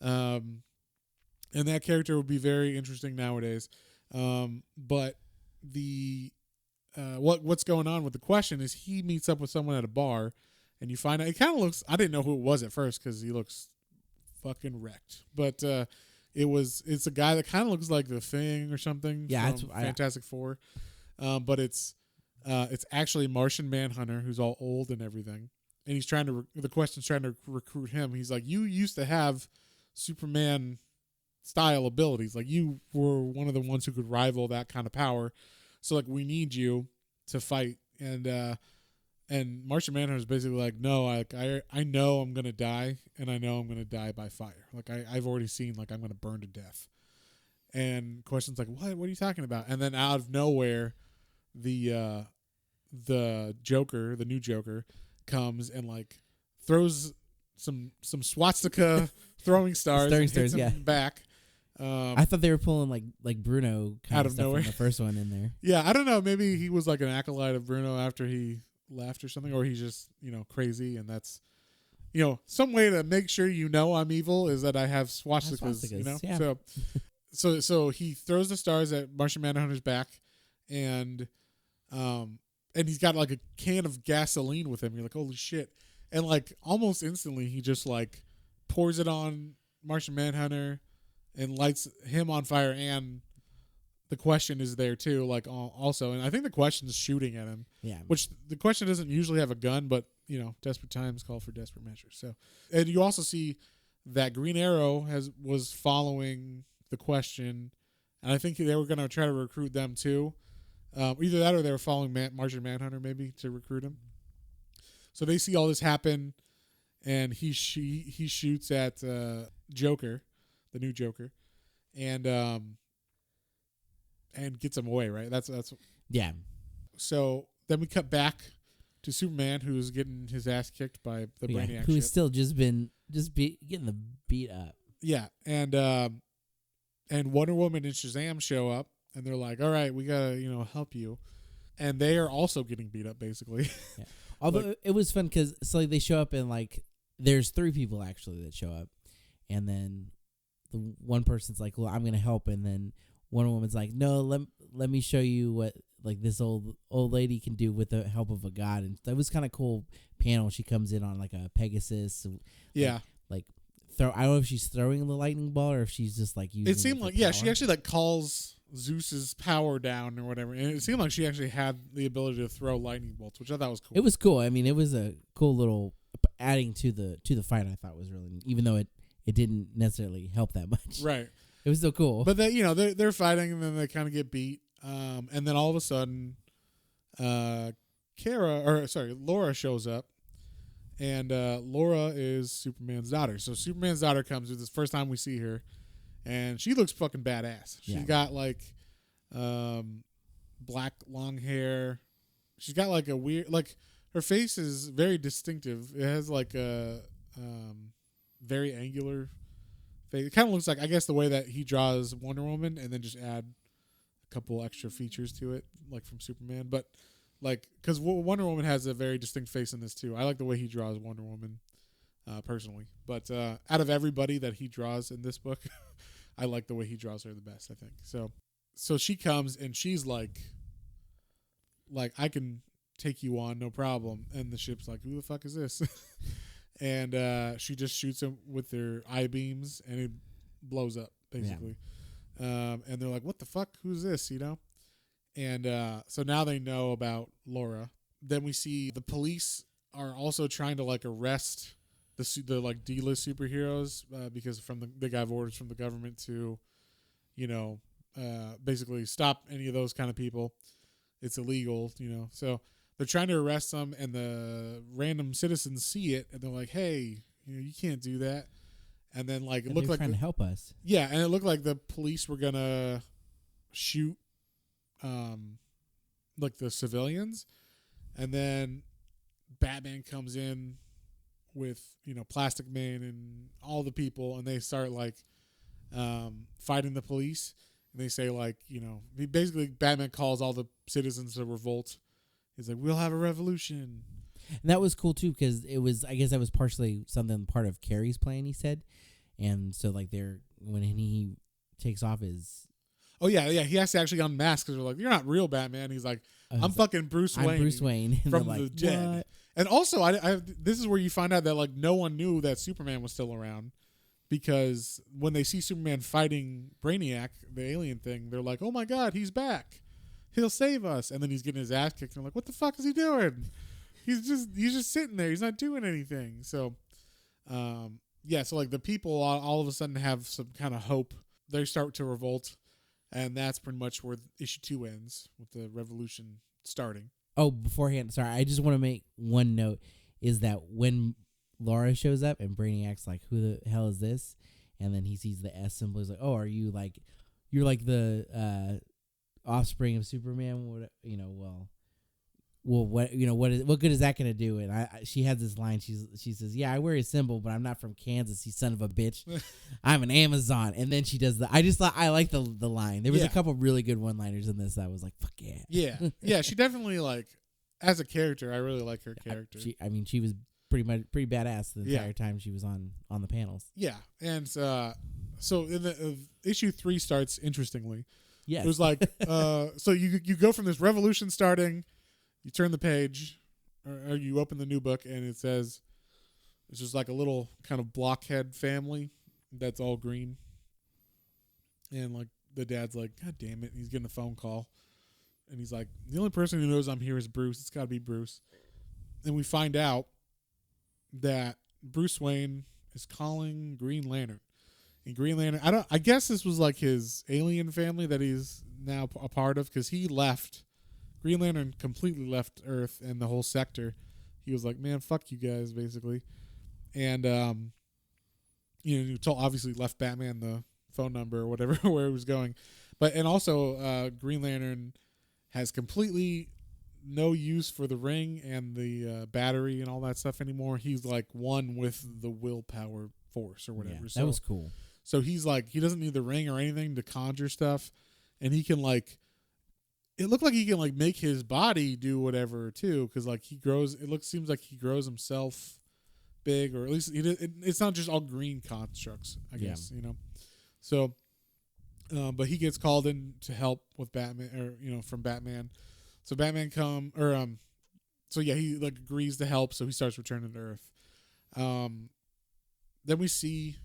S1: and that character would be very interesting nowadays. But the what's going on with the question is he meets up with someone at a bar, and you find out it kind of looks. I didn't know who it was at first because he looks fucking wrecked, but it's a guy that kind of looks like the Thing or something. Yeah, from Fantastic Four, but it's actually Martian Manhunter, who's all old and everything, and he's trying to. The question's trying to recruit him. He's like, you used to have Superman style abilities, like you were one of the ones who could rival that kind of power. So like we you to fight, and Martian Manhunter is basically like, no, I know I'm gonna die, and I know I'm gonna die by fire. Like I've already seen, like I'm gonna burn to death. And question's like, what are you talking about? And then out of nowhere, the Joker, the new Joker, comes and like throws some swastika throwing stars and hits him back.
S2: I thought they were pulling like Bruno kind
S1: out
S2: of
S1: of
S2: stuff
S1: nowhere.
S2: From the first one in there.
S1: Yeah, I don't know. Maybe he was like an acolyte of Bruno after he left or something, or he's just, you know, crazy, and that's, you know, some way to make sure you know I'm evil is that I have swastikas, you know. Yeah. So he throws the stars at Martian Manhunter's back, and he's got like a can of gasoline with him. You're like, holy shit! And like almost instantly, he just like pours it on Martian Manhunter and lights him on fire, and the question is there too, like also, and I think the question's shooting at him.
S2: Yeah.
S1: Which the question doesn't usually have a gun, but you know, desperate times call for desperate measures. So, and you also see that Green Arrow was following the question, and I think they were going to try to recruit them too. Either that or they were following Martian Manhunter maybe to recruit him. So they see all this happen, and he shoots at Joker, the new Joker, and gets him away. Right. That's
S2: yeah.
S1: So then we cut back to Superman, who's getting his ass kicked by the Brainiac,
S2: who's still getting the beat up.
S1: Yeah, and Wonder Woman and Shazam show up, and they're like, "All right, we gotta help you," and they are also getting beat up basically.
S2: Yeah. Although it was fun because like they show up and like there's 3 people actually that show up, and then the one person's like, "Well, I'm gonna help," and then Wonder Woman's like, "No, let me show you what like this old lady can do with the help of a god." And that was kind of cool panel. She comes in on like a Pegasus.
S1: Yeah.
S2: Like throw. I don't know if she's throwing the lightning ball or if she's just like using.
S1: It seemed like power. She actually like calls Zeus's power down or whatever, and it seemed like she actually had the ability to throw lightning bolts, which I thought was cool.
S2: It was cool. I mean, it was a cool little adding to the fight. I thought was really neat, even though it didn't necessarily help that much.
S1: Right.
S2: It was still cool.
S1: But they're fighting, and then they kind of get beat. And then all of a sudden, Laura shows up, and Laura is Superman's daughter. So Superman's daughter comes. It's the first time we see her, and she looks fucking badass. She's got like black long hair. She's got like a weird, like her face is very distinctive. It has like a very angular face. It kind of looks like, I guess, the way that he draws Wonder Woman, and then just add a couple extra features to it, like from Superman. But like, because Wonder Woman has a very distinct face in this too. I like the way he draws Wonder Woman personally. But out of everybody that he draws in this book, I like the way he draws her the best, I think. So she comes, and she's like I can take you on, no problem. And the ship's like, who the fuck is this? And she just shoots him with their eye beams, and it blows up, basically. Yeah. And they're like, what the fuck? Who's this, And so now they know about Laura. Then we see the police are also trying to like arrest the like D-list superheroes because they got orders from the government to, basically stop any of those kind of people. It's illegal, So they're trying to arrest them, and the random citizens see it, and they're like, "Hey, you can't do that." And then like it looked like
S2: trying to help us.
S1: Yeah, and it looked like the police were gonna shoot, like the civilians, and then Batman comes in with Plastic Man and all the people, and they start like fighting the police. And they say like basically Batman calls all the citizens to revolt. He's like, "We'll have a revolution."
S2: And that was cool too, because I guess that was partially something part of Carrie's plan, he said. And so like when he takes off his
S1: he has to actually unmask because they're like, "You're not real Batman." He's like, "I'm fucking Bruce Wayne."
S2: I'm Bruce Wayne
S1: from the dead. What? And also, this is where you find out that like no one knew that Superman was still around, because when they see Superman fighting Brainiac, the alien thing, they're like, "Oh my God, he's back! He'll save us!" And then he's getting his ass kicked. And they're like, "What the fuck is he doing? He's just sitting there. He's not doing anything." So, so like the people all of a sudden have some kind of hope. They start to revolt, and that's pretty much where issue 2 ends, with the revolution starting.
S2: Oh, beforehand, sorry, I just want to make one note, is that when Laura shows up and Brainiac's like, "Who the hell is this?" And then he sees the S symbol. He's like, "Oh, are you like, you're like the offspring of Superman?" What good is that gonna do? And she has this line. She says, "Yeah, I wear his symbol, but I'm not from Kansas, you son of a bitch. I'm an Amazon." And then she does I just thought I like the line. There was a couple really good one-liners in this. I was like, "Fuck yeah."
S1: Yeah. She definitely like, as a character, I really like her character.
S2: She was pretty badass the entire time she was on the panels.
S1: Yeah, and so in the issue 3 starts interestingly.
S2: Yes.
S1: It was like so you go from this revolution starting. You turn the page, or you open the new book, and it says it's just like a little kind of blockhead family that's all green. And like the dad's like, "God damn it." He's getting a phone call. And he's like, "The only person who knows I'm here is Bruce. It's got to be Bruce." And we find out that Bruce Wayne is calling Green Lantern. And Green Lantern, I guess this was like his alien family that he's now a part of, because he left. Green Lantern completely left Earth and the whole sector. He was like, "Man, fuck you guys," basically. And obviously left Batman the phone number or whatever where he was going. And also Green Lantern has completely no use for the ring and the battery and all that stuff anymore. He's like one with the willpower force or whatever.
S2: Yeah, that was cool.
S1: So he's like, he doesn't need the ring or anything to conjure stuff, and he can like, it looked like he can like make his body do whatever too, because like he grows. Seems like he grows himself big, or at least it's not just all green constructs, I guess. So, but he gets called in to help with Batman, or from Batman. So Batman he like agrees to help, so he starts returning to Earth. Then we see,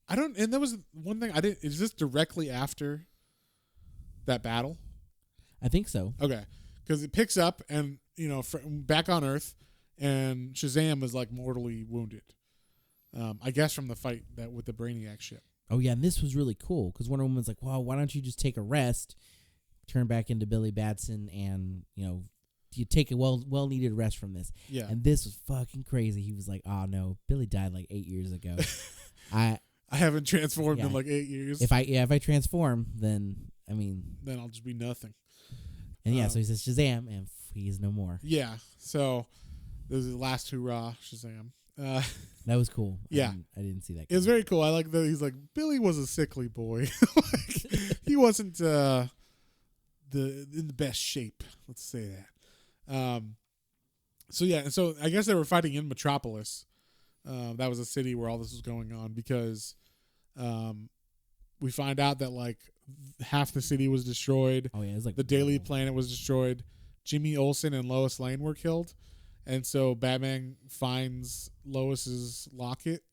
S1: and there was one thing is this directly after that battle?
S2: I think so.
S1: Okay, because it picks up and back on Earth, and Shazam is like mortally wounded. I guess from the fight with the Brainiac ship.
S2: Oh yeah, and this was really cool because Wonder Woman's like, "Well, why don't you just take a rest, turn back into Billy Batson, and you take a well needed rest from this."
S1: Yeah.
S2: And this was fucking crazy. He was like, "Oh no, Billy died like 8 years ago. I
S1: haven't transformed in like 8 years.
S2: If I transform, then
S1: I'll just be nothing."
S2: And so he says Shazam, and he is no more.
S1: Yeah. So this is the last hurrah, Shazam.
S2: That was cool.
S1: Yeah,
S2: I didn't see that.
S1: It was very cool. I like that he's like, Billy was a sickly boy. He wasn't in the best shape. Let's say that. So I guess they were fighting in Metropolis. That was a city where all this was going on, because we find out that like half the city was destroyed.
S2: Oh yeah, it was like
S1: the Daily Planet was destroyed. Jimmy Olsen and Lois Lane were killed. And so Batman finds Lois's locket.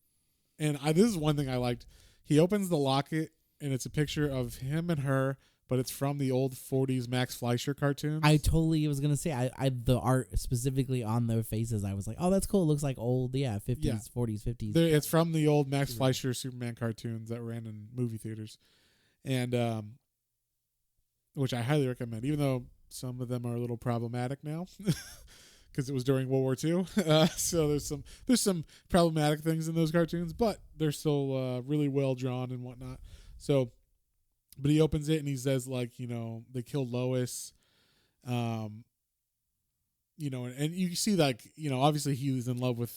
S1: And this is one thing I liked. He opens the locket, and it's a picture of him and her, but it's from the old 40s Max Fleischer cartoons.
S2: I totally was gonna say I the art specifically on their faces. I was like, oh, that's cool. It looks like old, 50s, 40s, 50s.
S1: It's from the old Max Fleischer Superman cartoons that ran in movie theaters, and which I highly recommend, even though some of them are a little problematic now. Because it was during World War II, so there's some problematic things in those cartoons, but they're still really well drawn and whatnot. So, but he opens it and he says, like, they killed Lois, and you see, like, obviously he was in love with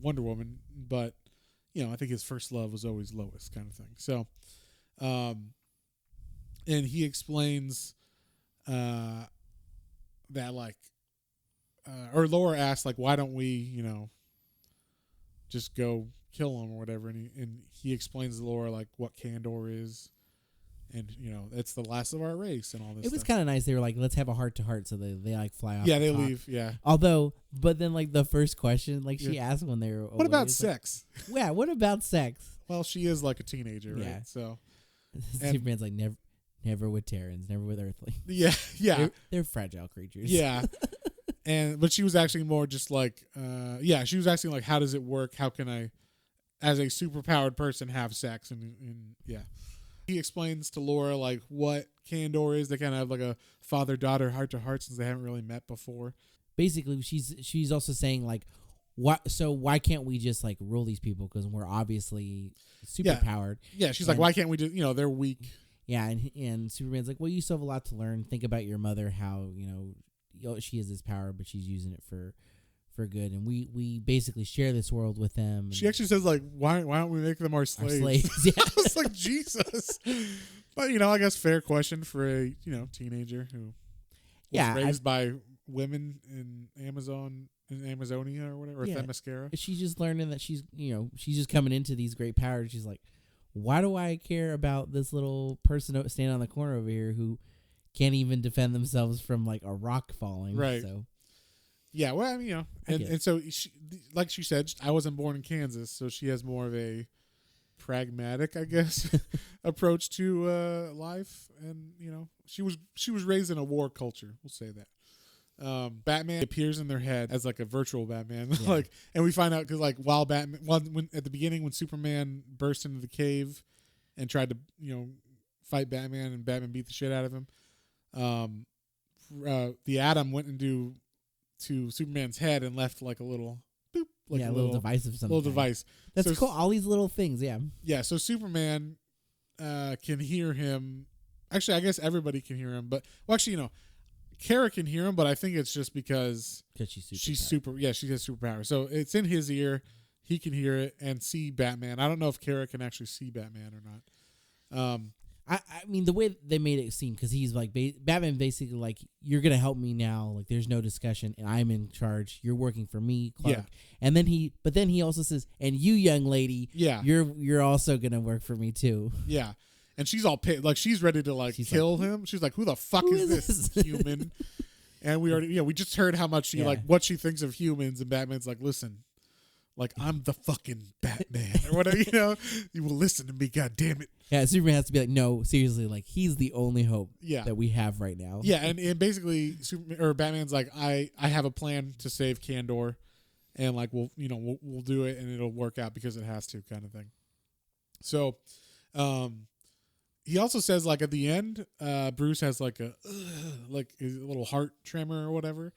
S1: Wonder Woman, but I think his first love was always Lois, kind of thing. So, and he explains that, like. Or Laura asked, like, why don't we, just go kill him or whatever, and he explains to Laura, like, what Candor is, and it's the last of our race and all this.
S2: It was kind of nice. They were like, let's have a heart to heart, so they like fly off.
S1: Yeah, they leave. Yeah.
S2: But then like the first question, like she asked when they were,
S1: what about sex?
S2: Like, yeah, what about sex?
S1: Well, she is like a teenager, right? Yeah. So
S2: Superman's like never with Terrans, never with Earthlings.
S1: Yeah.
S2: They're fragile creatures.
S1: Yeah. But she was actually more just like, she was asking, like, how does it work? How can I, as a superpowered person, have sex? And he explains to Laura, like, what Candor is. They kind of have like a father-daughter heart-to-heart since they haven't really met before.
S2: Basically, she's also saying, like, why can't we just, like, rule these people? Because we're obviously superpowered.
S1: Yeah, she's like, why can't we just, they're weak.
S2: Yeah, and Superman's like, well, you still have a lot to learn. Think about your mother, how, she has this power, but she's using it for good, and we basically share this world with them.
S1: She actually says, like, why don't we make them our slaves?
S2: Yeah.
S1: I was like, Jesus. But I guess fair question for a teenager who was raised by women in Amazonia or whatever, or Themyscira.
S2: She's just learning that she's just coming into these great powers. She's like, why do I care about this little person standing on the corner over here who can't even defend themselves from, like, a rock falling?
S1: Right.
S2: So,
S1: yeah, well, I mean, and so she, like she said, I wasn't born in Kansas, so she has more of a pragmatic, I guess, approach to life, and she was raised in a war culture. We'll say that. Batman appears in their head as, like, a virtual Batman, like, and we find out because, like, when at the beginning when Superman burst into the cave and tried to fight Batman and Batman beat the shit out of him. The Atom went into Superman's head and left, like, a little boop, like
S2: a little device of something.
S1: Little device.
S2: That's cool. All these little things, yeah.
S1: Yeah, so Superman can hear him. Actually, I guess everybody can hear him, but Kara can hear him, but I think it's just because she's super. Yeah, she has superpower. So it's in his ear. He can hear it and see Batman. I don't know if Kara can actually see Batman or not.
S2: I mean, the way they made it seem, because he's like, Batman basically, like, you're going to help me now. Like, there's no discussion, and I'm in charge. You're working for me, Clark. Yeah. And then he also says, and you, young lady, you're also going to work for me, too.
S1: Yeah. And she's all pissed. Like, she's ready to, like, kill him. She's like, who the fuck is this human? And we already, we just heard how much she, like, what she thinks of humans. And Batman's like, listen, like, I'm the fucking Batman or whatever, you will listen to me, God damn it.
S2: Yeah, Superman has to be like, no, seriously, like, he's the only hope that we have right now.
S1: Yeah, and basically, Batman's like, I have a plan to save Candor, and, like, we'll do it, and it'll work out because it has to, kind of thing. So, he also says, like, at the end, Bruce has, like, a little heart tremor or whatever,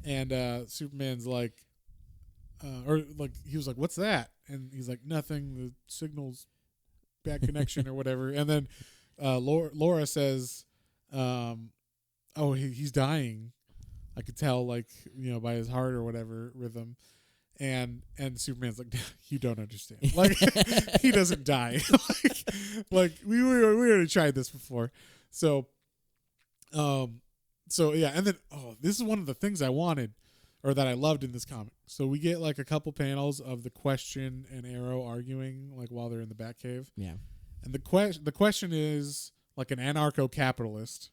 S1: and Superman's like, or, like, he was like, what's that? And he's like, nothing, the signal's bad connection or whatever. And then Laura says, he's dying. I could tell, like, by his heart or whatever rhythm. And Superman's like, you don't understand. Like, he doesn't die. like we already tried this before. So yeah. And then, this is one of the things I wanted, or that I loved in this comic. So we get, like, a couple panels of the Question and Arrow arguing, like, while they're in the Batcave.
S2: Yeah. And
S1: the question is, like, an anarcho-capitalist,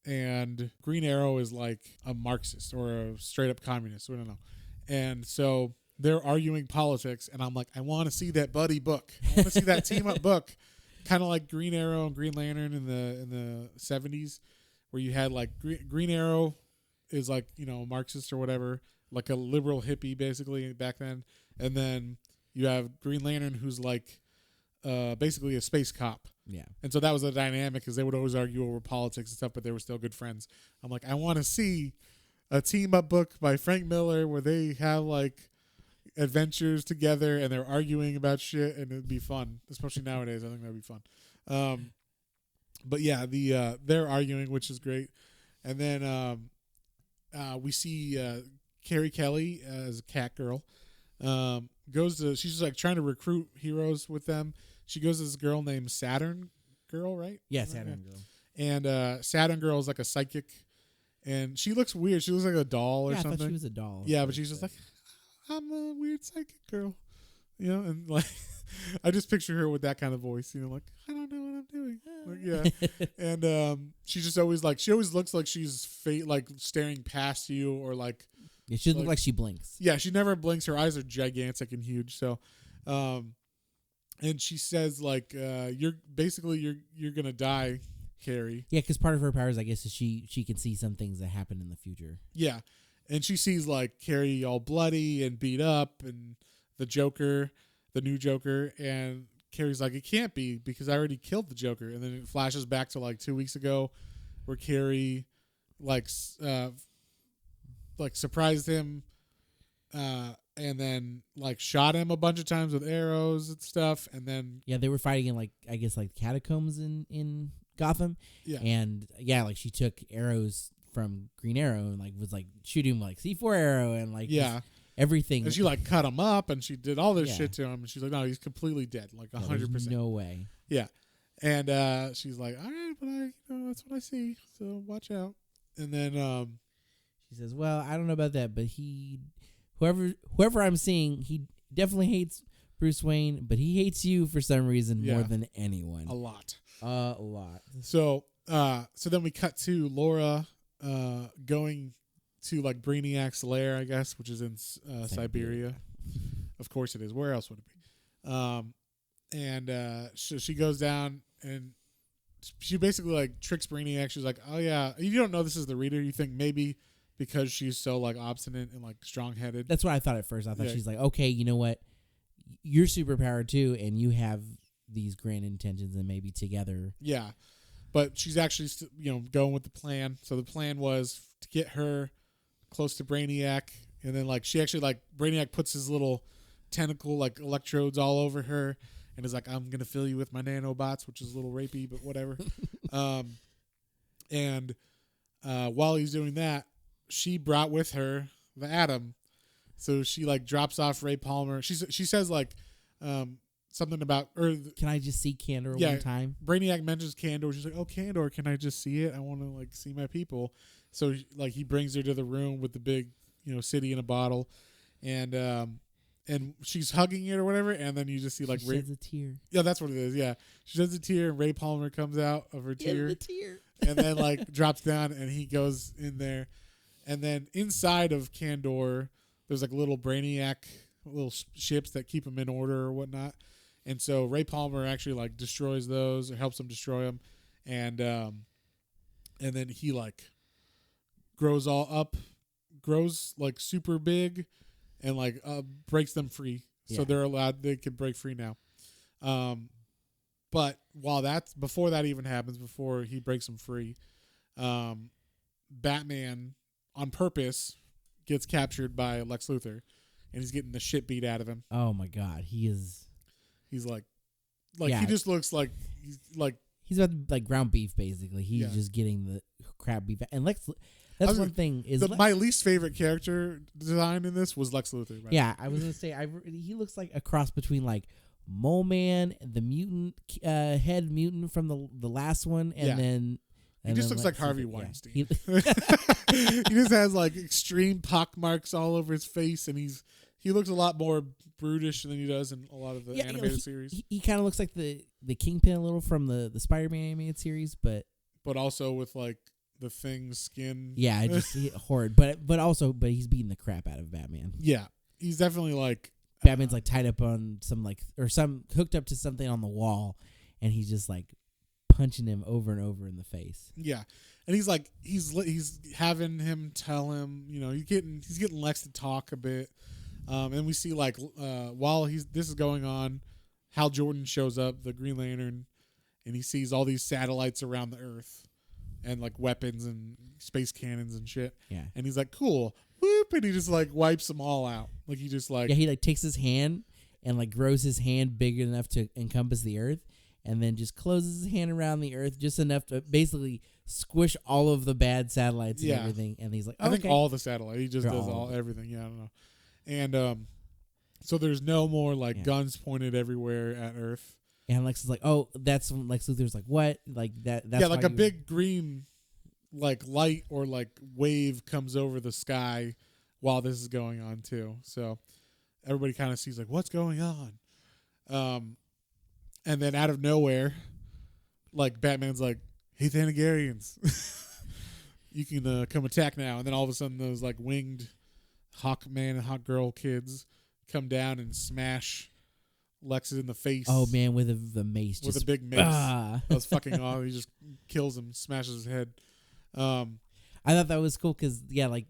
S1: and Green Arrow is, like, a Marxist or a straight-up communist. We don't know. And so they're arguing politics, and I'm like, I want to see that buddy book. I want to see that team-up book. kind of like Green Arrow and Green Lantern in the 70s, where you had like Green Arrow is like, you know, Marxist or whatever, like a liberal hippie basically back then, and then you have Green Lantern who's like basically a space cop.
S2: Yeah.
S1: And so that was the dynamic, because they would always argue over politics and stuff, but they were still good friends. I'm like, I want to see a team up book by Frank Miller where they have like adventures together and they're arguing about shit, and it'd be fun, especially nowadays. I think that'd be fun. But yeah, they're arguing, which is great. And then we see Carrie Kelly as Catgirl. She's just like trying to recruit heroes with them. She goes to this girl named Saturn Girl, right?
S2: Yeah, Saturn Girl.
S1: And Saturn Girl is like a psychic, and she looks weird. She looks like a doll or something.
S2: I thought she was a doll.
S1: Yeah, but she's just like, I'm a weird psychic girl, you know, and like I just picture her with that kind of voice, you know, like, I don't know what I'm doing. Like, yeah. And she just always looks like she's like staring past you, or like,
S2: it should look like she blinks.
S1: Yeah, she never blinks. Her eyes are gigantic and huge. So, and she says like, you're gonna die, Carrie.
S2: Yeah, because part of her powers, I guess, is she can see some things that happen in the future.
S1: Yeah, and she sees like Carrie all bloody and beat up, and the Joker, the new Joker, and Carrie's like, it can't be, because I already killed the Joker. And then it flashes back to like 2 weeks ago, where Carrie like surprised him, and then like shot him a bunch of times with arrows and stuff. And then
S2: they were fighting in like, I guess, like catacombs in Gotham.
S1: Yeah,
S2: and like she took arrows from Green Arrow and like was like shooting him like C4 arrow and like everything.
S1: And she like cut him up, and she did all this shit to him. And she's like, no, he's completely dead, like 100%.
S2: No way.
S1: Yeah, and she's like, all right, but that's what I see, so watch out. And then
S2: she says, well, I don't know about that, but whoever I'm seeing, he definitely hates Bruce Wayne, but he hates you for some reason more than anyone.
S1: A lot. So then we cut to Laura going to like Brainiac's lair, I guess, which is in Siberia. Of course it is. Where else would it be? So she goes down, and she basically like tricks Brainiac. She's like, oh yeah, you don't know this is the reader. You think maybe because she's so like obstinate and like strong-headed.
S2: That's what I thought at first. I thought she's like, okay, you know what? You're superpowered too, and you have these grand intentions, and maybe together.
S1: Yeah. But she's actually, going with the plan. So the plan was to get her close to Brainiac, and then like she actually like Brainiac puts his little tentacle like electrodes all over her, and is like, I'm gonna fill you with my nanobots, which is a little rapey, but whatever. And while he's doing that, she brought with her the Atom, so she like drops off Ray Palmer. She says like something about,
S2: can I just see Candor one time?
S1: Brainiac mentions Candor. She's like, oh, Candor, can I just see it? I want to like see my people. So like he brings her to the room with the big, city in a bottle, and she's hugging it or whatever, and then you just see like
S2: she sheds a tear.
S1: Yeah, that's what it is. Yeah, she sheds a tear, and Ray Palmer comes out of her tear.
S2: The tear.
S1: And then like drops down, and he goes in there, and then inside of Candor, there's like little Brainiac little ships that keep him in order or whatnot. And so Ray Palmer actually like destroys those, or helps him destroy them, and then he like grows like super big, and like breaks them free. Yeah. So they can break free now. But before that even happens, before he breaks them free, Batman on purpose gets captured by Lex Luthor, and he's getting the shit beat out of him.
S2: Oh my God, he's
S1: like he just looks like
S2: he's about like ground beef basically. He's just getting the crap beef, and that's one thing is
S1: my least favorite character design in this was Lex Luthor. Right?
S2: Yeah, I was gonna say he looks like a cross between like Mole Man, the mutant head mutant from the last one, and then
S1: he just looks like Harvey Weinstein. He just has like extreme pock marks all over his face, and he looks a lot more brutish than he does in a lot of the animated series.
S2: He kind of looks like the Kingpin a little from the Spider-Man animated series, but
S1: also with like the Thing's skin.
S2: Yeah, I just horrid. But he's beating the crap out of Batman.
S1: Yeah, he's definitely like
S2: Batman's like tied up on some hooked up to something on the wall, and he's just like punching him over and over in the face.
S1: Yeah, and he's like he's having him tell him, you know, he's getting Lex to talk a bit, and we see like while this is going on, Hal Jordan shows up, the Green Lantern, and he sees all these satellites around the Earth, and like weapons and space cannons and shit.
S2: Yeah,
S1: and he's like, cool, whoop, and he just like wipes them all out. Like he just like
S2: he like takes his hand and like grows his hand big enough to encompass the Earth. And then just closes his hand around the Earth just enough to basically squish all of the bad satellites and everything. And he's like,
S1: I think all the satellites. He just does everything. Yeah, I don't know. And so there's no more like guns pointed everywhere at Earth.
S2: And Lex is like, oh, that's when Lex Luthor's like, what? Like that's
S1: like a big green like light or like wave comes over the sky while this is going on too. So everybody kind of sees like, what's going on? And then out of nowhere, like Batman's like, "Hey, Thanagarians, you can come attack now." And then all of a sudden, those like winged Hawkman and Hawkgirl kids come down and smash Lex in the face.
S2: Oh man, with the mace,
S1: with a big mace. That was fucking awesome. He just kills him, smashes his head.
S2: I thought that was cool because like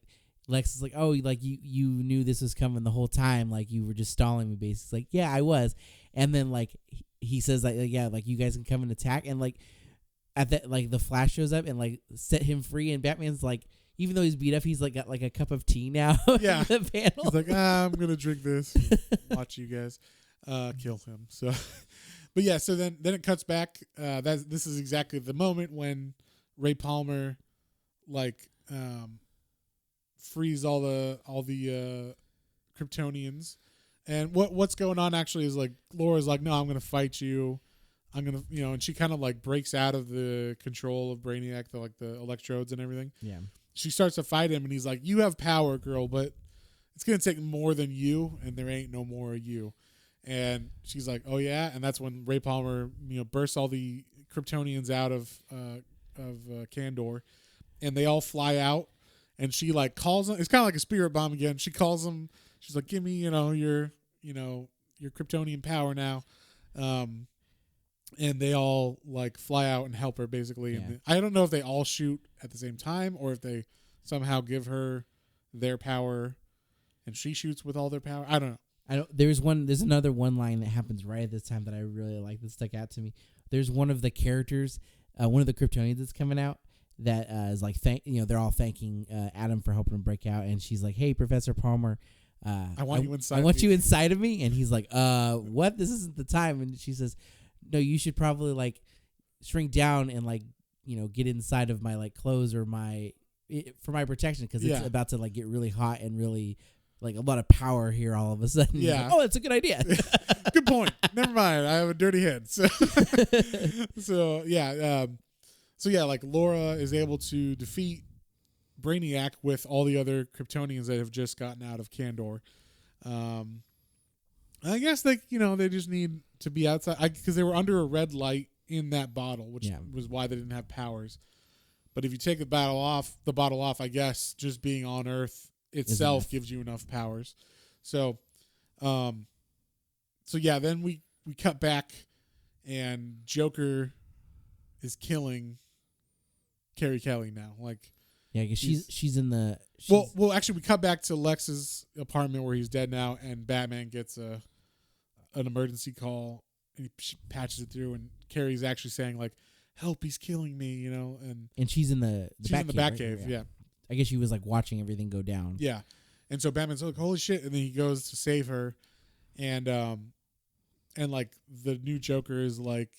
S2: Lex is like, "Oh, like you knew this was coming the whole time. Like you were just stalling me, basically." Like, yeah, I was. And then like he says like, yeah, like you guys can come and attack, and like at that like the Flash shows up and like set him free, and Batman's like, even though he's beat up, he's like got like a cup of tea now.
S1: Yeah,
S2: in the panel.
S1: He's like, I'm gonna drink this, watch you guys kill him. So, but yeah, so then it cuts back. This is exactly the moment when Ray Palmer like frees all the Kryptonians. And what's going on actually is like Laura's like, no, I'm going to fight you. I'm going to, you know, and she kind of like breaks out of the control of Brainiac, the electrodes and everything.
S2: Yeah.
S1: She starts to fight him and he's like, you have power, girl, but it's going to take more than you and there ain't no more of you. And she's like, oh yeah. And that's when Ray Palmer, you know, bursts all the Kryptonians out of Kandor, and they all fly out, and she like calls them. It's kind of like a spirit bomb again. She calls them. She's like, give me, your Kryptonian power now. And they all like fly out and help her basically. Yeah. And I don't know if they all shoot at the same time or if they somehow give her their power and she shoots with all their power. I don't know.
S2: There's another one line that happens right at this time that I really like that stuck out to me. There's one of the characters, one of the Kryptonians that's coming out that is like, they're all thanking Adam for helping him break out. And she's like, hey, Professor Palmer,
S1: I want you inside.
S2: I want you inside of me. And he's like, what? This isn't the time. And she says, no, you should probably like shrink down and like, get inside of my like clothes or for my protection. Cause it's about to like get really hot and really like a lot of power here all of a sudden.
S1: Yeah.
S2: Like, oh, that's a good idea.
S1: Good point. Never mind. I have a dirty head. So yeah, like Laura is able to defeat Brainiac with all the other Kryptonians that have just gotten out of Kandor. I guess they just need to be outside because they were under a red light in that bottle, which was why they didn't have powers. But if you take the bottle off, I guess just being on Earth itself gives you enough powers. So then we cut back and Joker is killing Carrie Kelly now. Like,
S2: yeah, because she's in the.
S1: Well, actually, we cut back to Lex's apartment where he's dead now, and Batman gets an emergency call, and he patches it through, and Carrie's actually saying like, "Help! He's killing me!" And
S2: she's in the
S1: Batcave, right? Yeah.
S2: I guess she was like watching everything go down.
S1: Yeah, and so Batman's like, "Holy shit!" And then he goes to save her, and like the new Joker is like,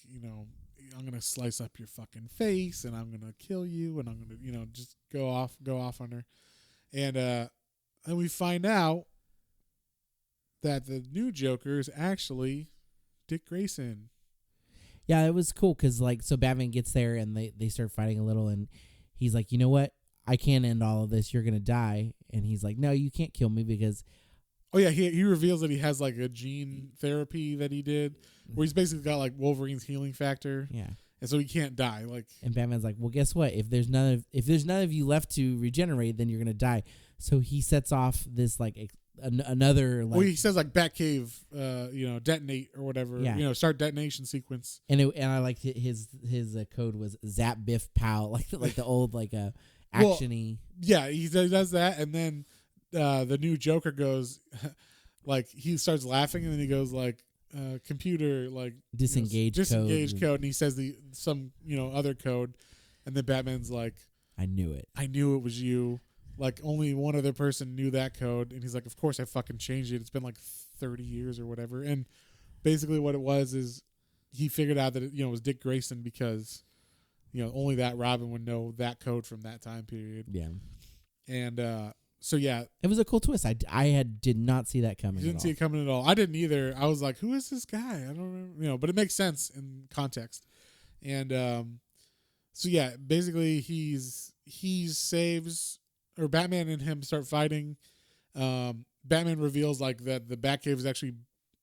S1: I'm gonna slice up your fucking face, and I'm gonna kill you, and I'm gonna, just go off on her, and we find out that the new Joker is actually Dick Grayson.
S2: Yeah, it was cool because so Batman gets there and they start fighting a little, and he's like, you know what? I can't end all of this. You're gonna die, and he's like, no, you can't kill me because.
S1: Oh yeah, he reveals that he has like a gene therapy that he did, where he's basically got like Wolverine's healing factor.
S2: Yeah,
S1: and so he can't die. Like,
S2: and Batman's like, well, guess what? If there's none of you left to regenerate, then you're gonna die. So he sets off this like another like.
S1: Well, he says like Batcave, detonate or whatever.
S2: Yeah.
S1: Start detonation sequence.
S2: And I liked his code was Zap Biff Pow, like the old like actiony.
S1: Well, yeah, he does that, and then the new Joker goes like he starts laughing, and then he goes like computer like
S2: disengage
S1: code, and he says some other code, and then Batman's like, I knew it was you. Like, only one other person knew that code. And he's like, of course I fucking changed it. It's been like 30 years or whatever. And basically what it was is he figured out that it was Dick Grayson because, only that Robin would know that code from that time period.
S2: Yeah.
S1: And so, yeah.
S2: It was a cool twist. I did not see that coming.
S1: You didn't see it coming at all. I didn't either. I was like, who is this guy? I don't remember. But it makes sense in context. And so, yeah, basically he saves... or Batman and him start fighting. Batman reveals like that the Batcave is actually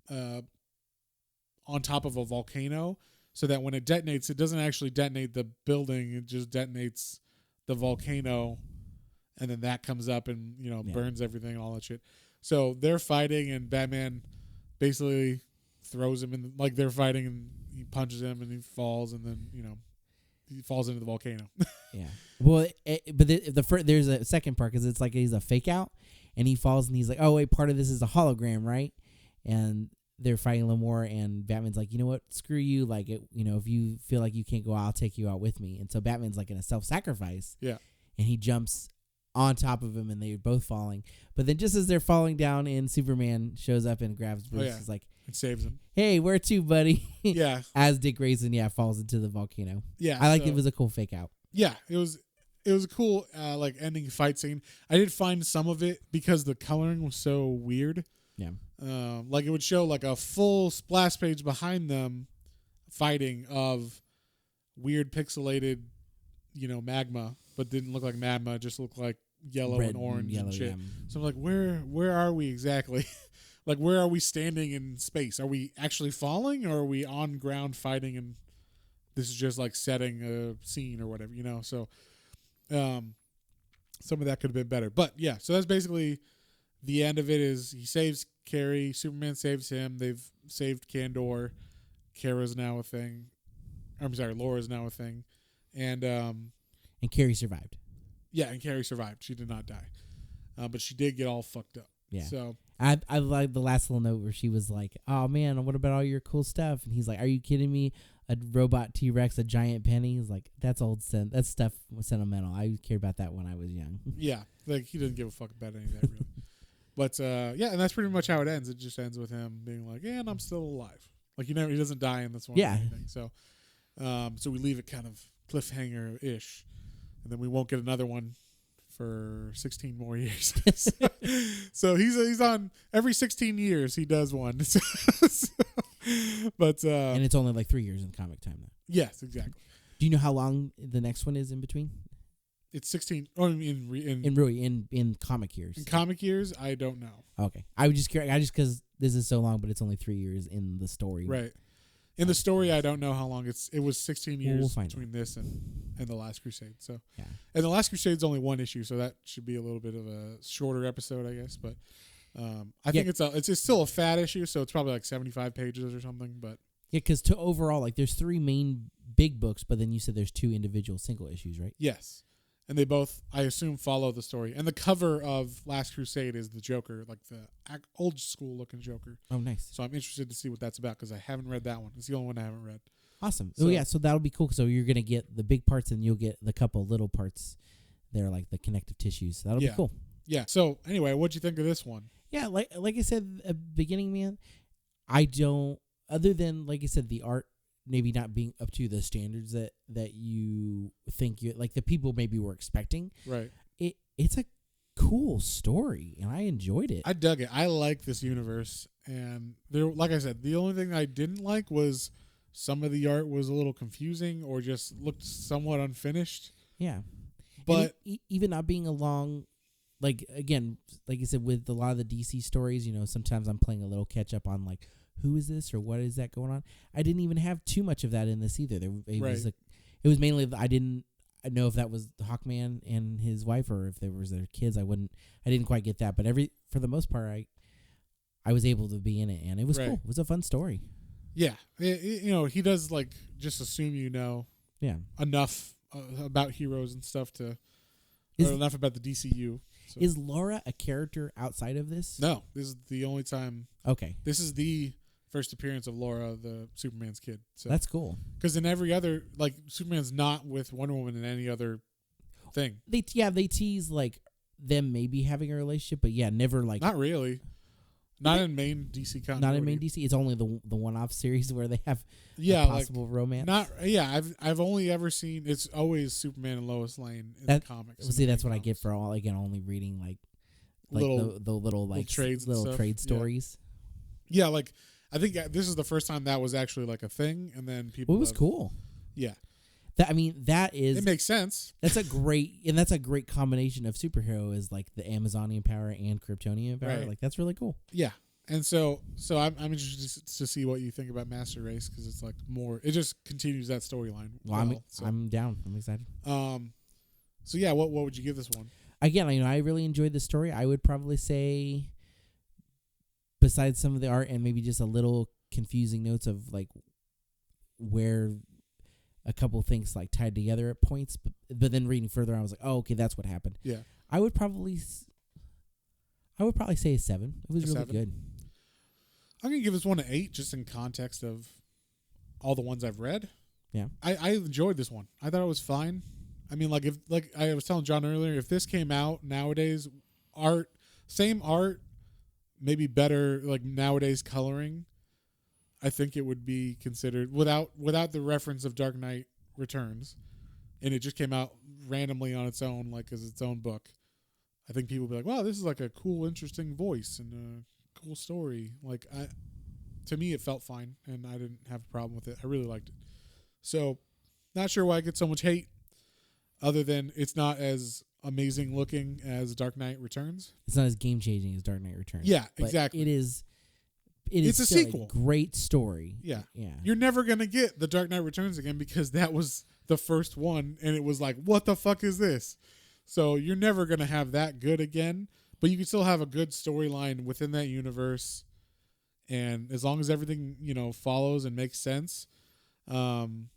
S1: on top of a volcano, so that when it detonates, it doesn't actually detonate the building; it just detonates the volcano, and then that comes up and burns everything and all that shit. So they're fighting, and Batman basically throws him in. Like they're fighting, and he punches him, and he falls, and then he falls into the volcano.
S2: Yeah. Well, but there's a second part because it's like he's a fake out, and he falls, and he's like, "Oh wait, part of this is a hologram, right?" And they're fighting a little more, and Batman's like, "You know what? Screw you! Like, if you feel like you can't go out, I'll take you out with me." And so Batman's like in a self-sacrifice.
S1: Yeah.
S2: And he jumps on top of him, and they're both falling. But then just as they're falling down, and Superman shows up and grabs Bruce, he's like,
S1: and saves him.
S2: Hey, where to, buddy?
S1: Yeah.
S2: As Dick Grayson, falls into the volcano.
S1: Yeah.
S2: I it was a cool fake out.
S1: Yeah, it was a cool like ending fight scene. I did find some of it because the coloring was so weird.
S2: Yeah.
S1: Like it would show like a full splash page behind them fighting of weird pixelated, magma, but didn't look like magma. It just looked like yellow
S2: Red
S1: and orange
S2: yellow,
S1: and shit.
S2: yeah.
S1: So I'm like, where are we exactly? Like, where are we standing in space? Are we actually falling, or are we on ground fighting? And this is just like setting a scene or whatever, So, some of that could have been better. But yeah, so that's basically the end of it. Is he saves Carrie, Superman saves him. They've saved Kandor. Kara's now a thing. I'm sorry, Laura's now a thing, and
S2: Carrie survived.
S1: Yeah, and Carrie survived. She did not die, but she did get all fucked up.
S2: Yeah.
S1: So
S2: I like the last little note where she was like, "Oh man, what about all your cool stuff?" And he's like, "Are you kidding me? A robot T-Rex, a giant penny?" He's like, "That's old That stuff was sentimental. I cared about that when I was young."
S1: Yeah, like he didn't give a fuck about any of that really. But yeah, and that's pretty much how it ends. It just ends with him being like, "Yeah, and I'm still alive." Like he doesn't die in this one.
S2: Yeah.
S1: So, so we leave it kind of cliffhanger-ish, and then we won't get another one for 16 more years. So he's on every 16 years he does one. But
S2: and it's only like 3 years in comic time though.
S1: Yes, exactly.
S2: Do you know how long the next one is in between?
S1: It's 16. Oh,
S2: in comic years.
S1: In comic years, I don't know.
S2: Okay, I was just curious. I just because this is so long, but it's only 3 years in the story.
S1: Right. In the story, I don't know how long it was 16 years between this and The Last Crusade. So,
S2: yeah.
S1: And The Last Crusade's only one issue, so that should be a little bit of a shorter episode, I guess. But I think it's still a fat issue, so it's probably like 75 pages or something. But
S2: yeah, because to overall, like, there's 3 main big books, but then you said there's 2 individual single issues, right?
S1: Yes. And they both, I assume, follow the story. And the cover of Last Crusade is the Joker, like the old school looking Joker.
S2: Oh, nice.
S1: So I'm interested to see what that's about because I haven't read that one. It's the only one I haven't read.
S2: Awesome. So that'll be cool. So you're going to get the big parts and you'll get the couple little parts. They're like the connective tissues. So that'll be cool.
S1: Yeah. So anyway, what'd you think of this one?
S2: Yeah, like I said at the beginning, man, I don't, other than, like I said, the art maybe not being up to the standards that you think like the people maybe were expecting.
S1: Right.
S2: It's a cool story and I enjoyed it.
S1: I dug it. I like this universe, and there, like I said, the only thing I didn't like was some of the art was a little confusing or just looked somewhat unfinished.
S2: Yeah.
S1: But
S2: even not being along, like, again, like you said, with a lot of the DC stories, sometimes I'm playing a little catch up on like, who is this or what is that going on? I didn't even have too much of that in this either. It was mainly know if that was Hawkman and his wife or if there was their kids. I didn't quite get that, but for the most part, I was able to be in it, and it was cool. It was a fun story.
S1: Yeah, he does like just assume enough about heroes and stuff or enough about the DCU. So.
S2: Is Laura a character outside of this?
S1: No, this is the only time.
S2: Okay,
S1: this is the first appearance of Laura, the Superman's kid. So
S2: that's cool.
S1: Because in every other, like, Superman's not with Wonder Woman in any other thing.
S2: They tease like them maybe having a relationship, but never like.
S1: Not really. Not in main DC continuity.
S2: Not in main DC. It's only the one-off series where they have a possible romance.
S1: I've only ever seen. It's always Superman and Lois Lane in the comics.
S2: See, that's what I get for only reading like the little trades, little trade stories.
S1: Yeah, like I think this is the first time that was actually like a thing, and then people.
S2: It was cool.
S1: Yeah.
S2: That is.
S1: It makes sense.
S2: That's a great combination of superhero is like the Amazonian power and Kryptonian power. Right. Like that's really cool.
S1: Yeah, and so I'm interested to see what you think about Master Race because it's like more. It just continues that storyline.
S2: I'm down. I'm excited.
S1: So yeah, what would you give this one?
S2: Again, I really enjoyed the story. I would probably say, besides some of the art and maybe just a little confusing notes of like where. A couple things like tied together at points, but then reading further, I was like, "Oh, okay, that's what happened."
S1: Yeah,
S2: I would probably say a 7. It was really good.
S1: I'm gonna give this one an 8, just in context of all the ones I've read.
S2: Yeah,
S1: I enjoyed this one. I thought it was fine. I mean, like if I was telling John earlier, if this came out nowadays, same art, maybe better like nowadays coloring. I think it would be considered without the reference of Dark Knight Returns, and it just came out randomly on its own, like as its own book. I think people would be like, "Wow, this is like a cool, interesting voice and a cool story." Like, to me, it felt fine, and I didn't have a problem with it. I really liked it. So, not sure why I get so much hate, other than it's not as amazing looking as Dark Knight Returns.
S2: It's not as game changing as Dark Knight Returns.
S1: Yeah, exactly.
S2: It is. It's
S1: a sequel.
S2: A great story.
S1: Yeah.
S2: Yeah.
S1: You're never going to get The Dark Knight Returns again because that was the first one and it was like, what the fuck is this? So you're never going to have that good again, but you can still have a good storyline within that universe. And as long as everything, follows and makes sense, I don't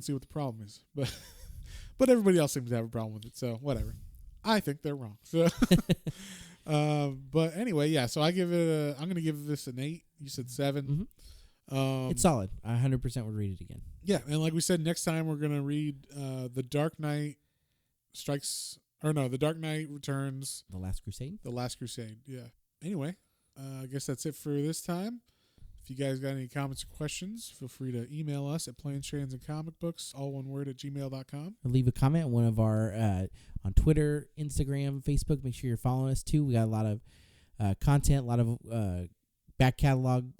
S1: see what the problem is. But everybody else seems to have a problem with it. So whatever. I think they're wrong. So but anyway, yeah. So I'm gonna give this an 8. You said 7.
S2: Mm-hmm. It's solid. I 100% would read it again.
S1: Yeah, and like we said, next time we're gonna read The Dark Knight The Dark Knight Returns.
S2: The Last Crusade.
S1: The Last Crusade. Yeah. Anyway, I guess that's it for this time. If you guys got any comments or questions, feel free to email us at planestransandcomicbooks, all one word, @gmail.com.
S2: Or leave a comment on one of our on Twitter, Instagram, Facebook. Make sure you're following us too. We got a lot of content, a lot of back catalog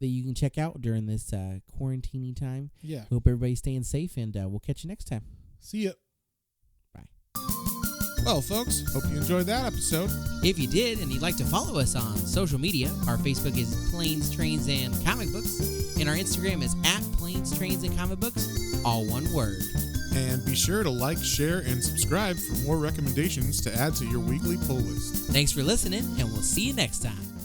S2: that you can check out during this quarantining time.
S1: Yeah.
S2: Hope everybody's staying safe, and we'll catch you next time.
S1: See ya.
S2: Bye.
S1: Well, folks, hope you enjoyed that episode.
S3: If you did and you'd like to follow us on social media, our Facebook is Planes, Trains, and Comic Books, and our Instagram is @Planes, Trains, and Comic Books, all one word.
S1: And be sure to like, share, and subscribe for more recommendations to add to your weekly pull list.
S3: Thanks for listening, and we'll see you next time.